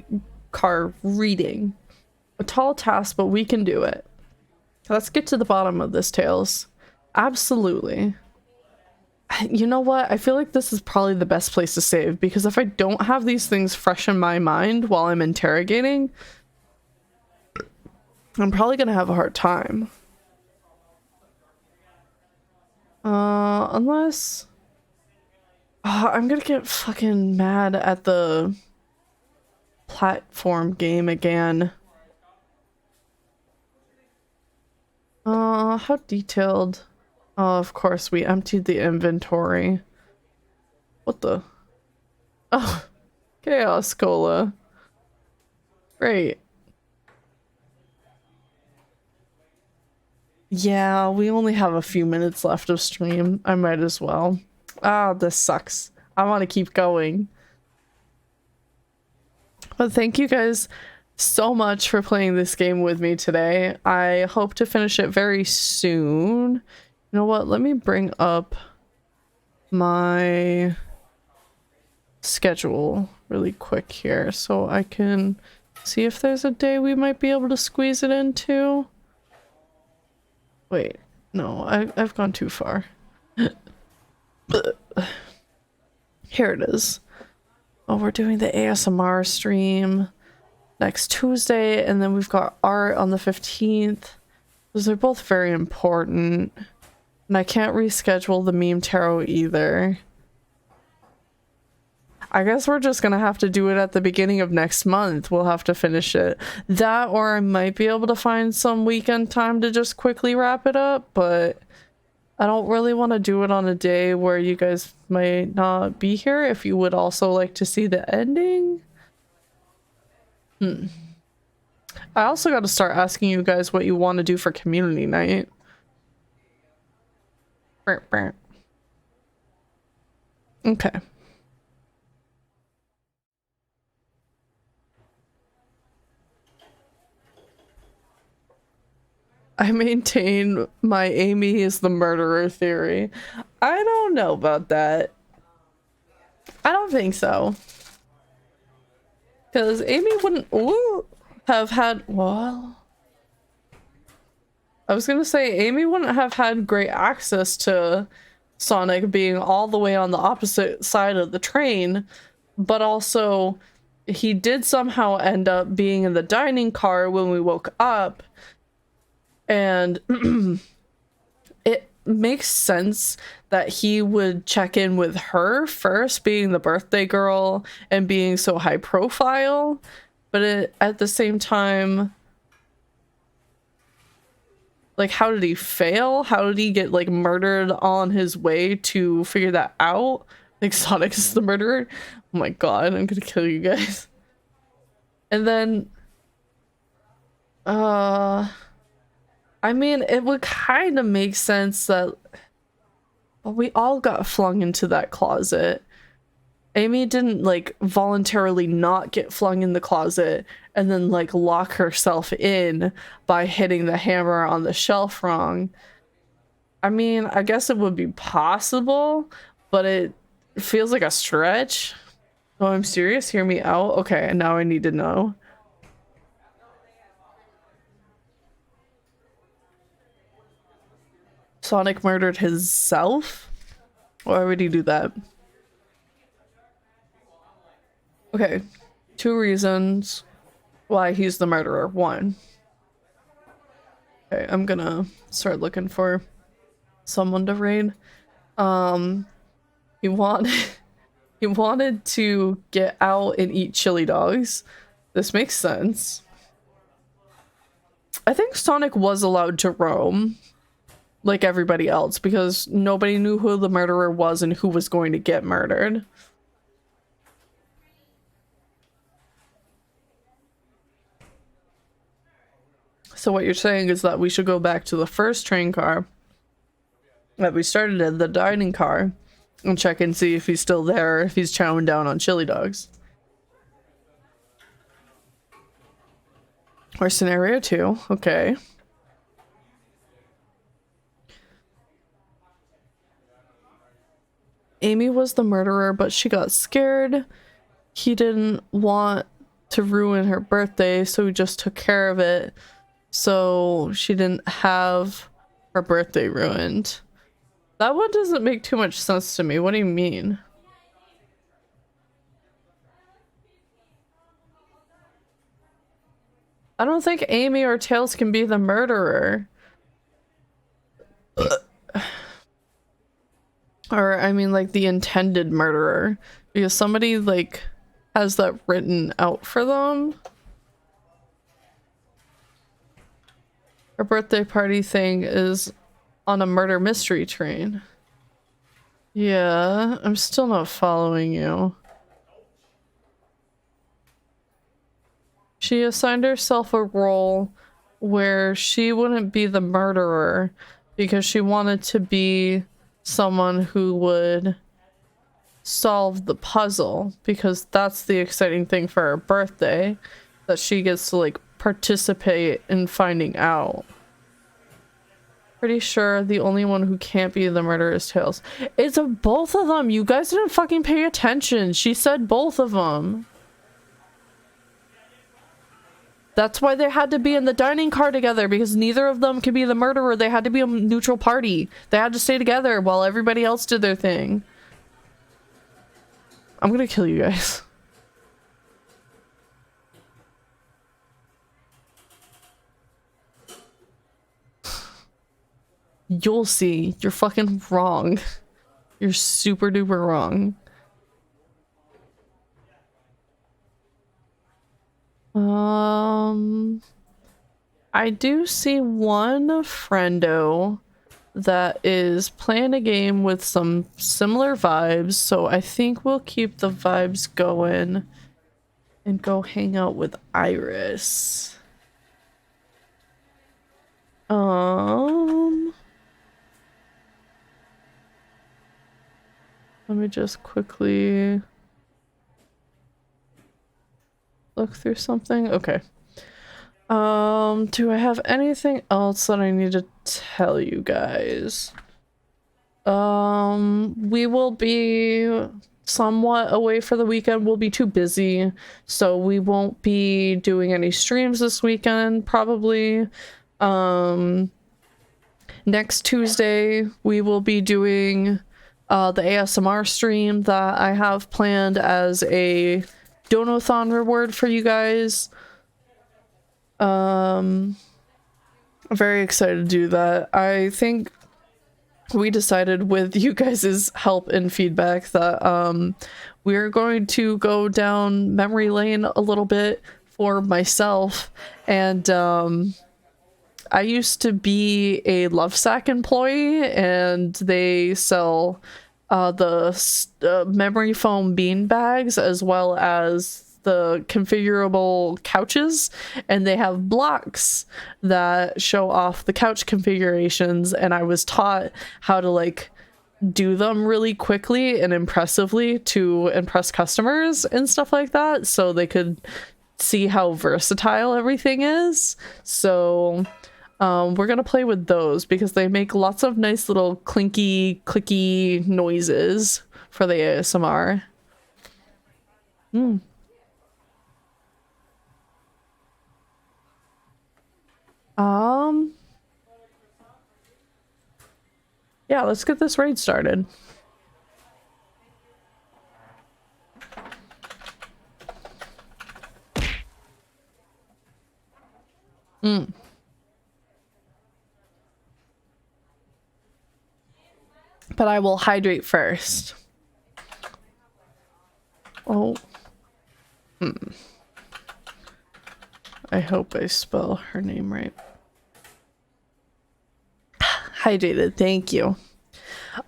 car reading. A tall task, but we can do it. Let's get to the bottom of this, Tails. Absolutely. You know what? I feel like this is probably the best place to save, because if I don't have these things fresh in my mind while I'm interrogating, I'm probably gonna have a hard time. Unless... I'm gonna get fucking mad at the platform game again. How detailed? Oh, of course, we emptied the inventory. What the? Oh, Chaos Cola. Great. Yeah, we only have a few minutes left of stream. I might as well. Ah, this sucks. I want to keep going. But thank you guys so much for playing this game with me today. I hope to finish it very soon. You know what? Let me bring up my schedule really quick here so I can see if there's a day we might be able to squeeze it into. Wait, no, I've gone too far. Here it is. Oh, we're doing the ASMR stream next Tuesday, and then we've got art on the 15th. Those are both very important. And I can't reschedule the meme tarot either. I guess we're just gonna have to do it at the beginning of next month. We'll have to finish it. That, or I might be able to find some weekend time to just quickly wrap it up, but I don't really want to do it on a day where you guys might not be here if you would also like to see the ending. I also got to start asking you guys what you want to do for community night. Okay. I maintain my Amy is the murderer theory. I don't know about that. I don't think so. Because Amy wouldn't have had... Well... I was gonna say, Amy wouldn't have had great access to Sonic being all the way on the opposite side of the train, but also he did somehow end up being in the dining car when we woke up, and it makes sense that he would check in with her first, being the birthday girl and being so high profile, but at the same time, like, how did he fail? How did he get, like, murdered on his way to figure that out? Like, Sonic is the murderer? Oh my god, I'm gonna kill you guys. And then, I mean, it would kind of make sense that, well, we all got flung into that closet. Amy didn't, like, voluntarily not get flung in the closet and then, like, lock herself in by hitting the hammer on the shelf wrong. I mean, I guess it would be possible, but it feels like a stretch. Oh, I'm serious? Hear me out? Okay, now I need to know. Sonic murdered himself? Why would he do that? Okay, 2 reasons why he's the murderer. 1. Okay, I'm gonna start looking for someone to raid. He wanted he wanted to get out and eat chili dogs. This makes sense. I think Sonic was allowed to roam like everybody else because nobody knew who the murderer was and who was going to get murdered. So what you're saying is that we should go back to the first train car that we started in, the dining car, and check and see if he's still there, if he's chowing down on chili dogs. Or scenario 2, okay. Amy was the murderer, but she got scared. He didn't want to ruin her birthday, so he just took care of it. So she didn't have her birthday ruined. That one doesn't make too much sense to me. What do you mean? I don't think Amy or Tails can be the murderer. Or, I mean, like, the intended murderer. Because somebody, like, has that written out for them. Her birthday party thing is on a murder mystery train. Yeah, I'm still not following you. She assigned herself a role where she wouldn't be the murderer because she wanted to be someone who would solve the puzzle, because that's the exciting thing for her birthday, that she gets to like participate in finding out. Pretty sure the only one who can't be the murderer is Tails. It's both of them. You guys didn't fucking pay attention. She said both of them. That's why they had to be in the dining car together, because neither of them could be the murderer. They had to be a neutral party. They had to stay together while everybody else did their thing. I'm gonna kill you guys. You'll see. You're fucking wrong. You're super duper wrong. I do see one friendo that is playing a game with some similar vibes, so I think we'll keep the vibes going and go hang out with Iris. Let me just quickly look through something. Okay. Do I have anything else that I need to tell you guys? We will be somewhat away for the weekend. We'll be too busy, so we won't be doing any streams this weekend, probably. Next Tuesday, we will be doing the ASMR stream that I have planned as a Donathon reward for you guys. I'm very excited to do that. I think we decided with you guys' help and feedback that we're going to go down memory lane a little bit for myself, and I used to be a Lovesack employee, and they sell the memory foam bean bags as well as the configurable couches, and they have blocks that show off the couch configurations, and I was taught how to like do them really quickly and impressively to impress customers and stuff like that, so they could see how versatile everything is. So we're gonna play with those because they make lots of nice little clinky, clicky noises for the ASMR. Yeah, let's get this raid started. But I will hydrate first. Oh. I hope I spell her name right. Hydrated, thank you.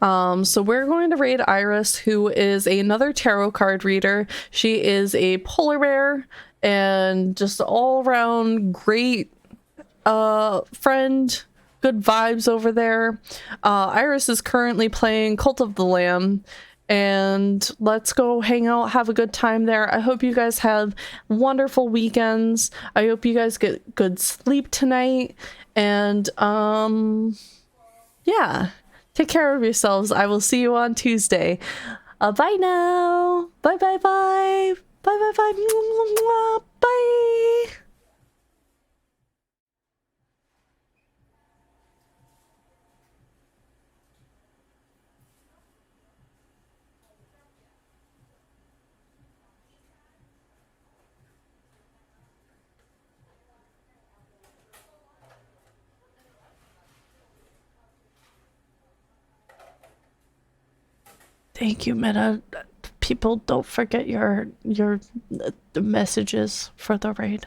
So we're going to raid Iris, who is another tarot card reader. She is a polar bear and just all around great friend, good vibes over there. Iris is currently playing Cult of the Lamb, and let's go hang out, have a good time there. I hope you guys have wonderful weekends. I hope you guys get good sleep tonight, and yeah, take care of yourselves. I will see you on Tuesday. Bye now. Bye bye bye. Bye bye bye. Bye. Thank you, Meta. People, don't forget your messages for the raid.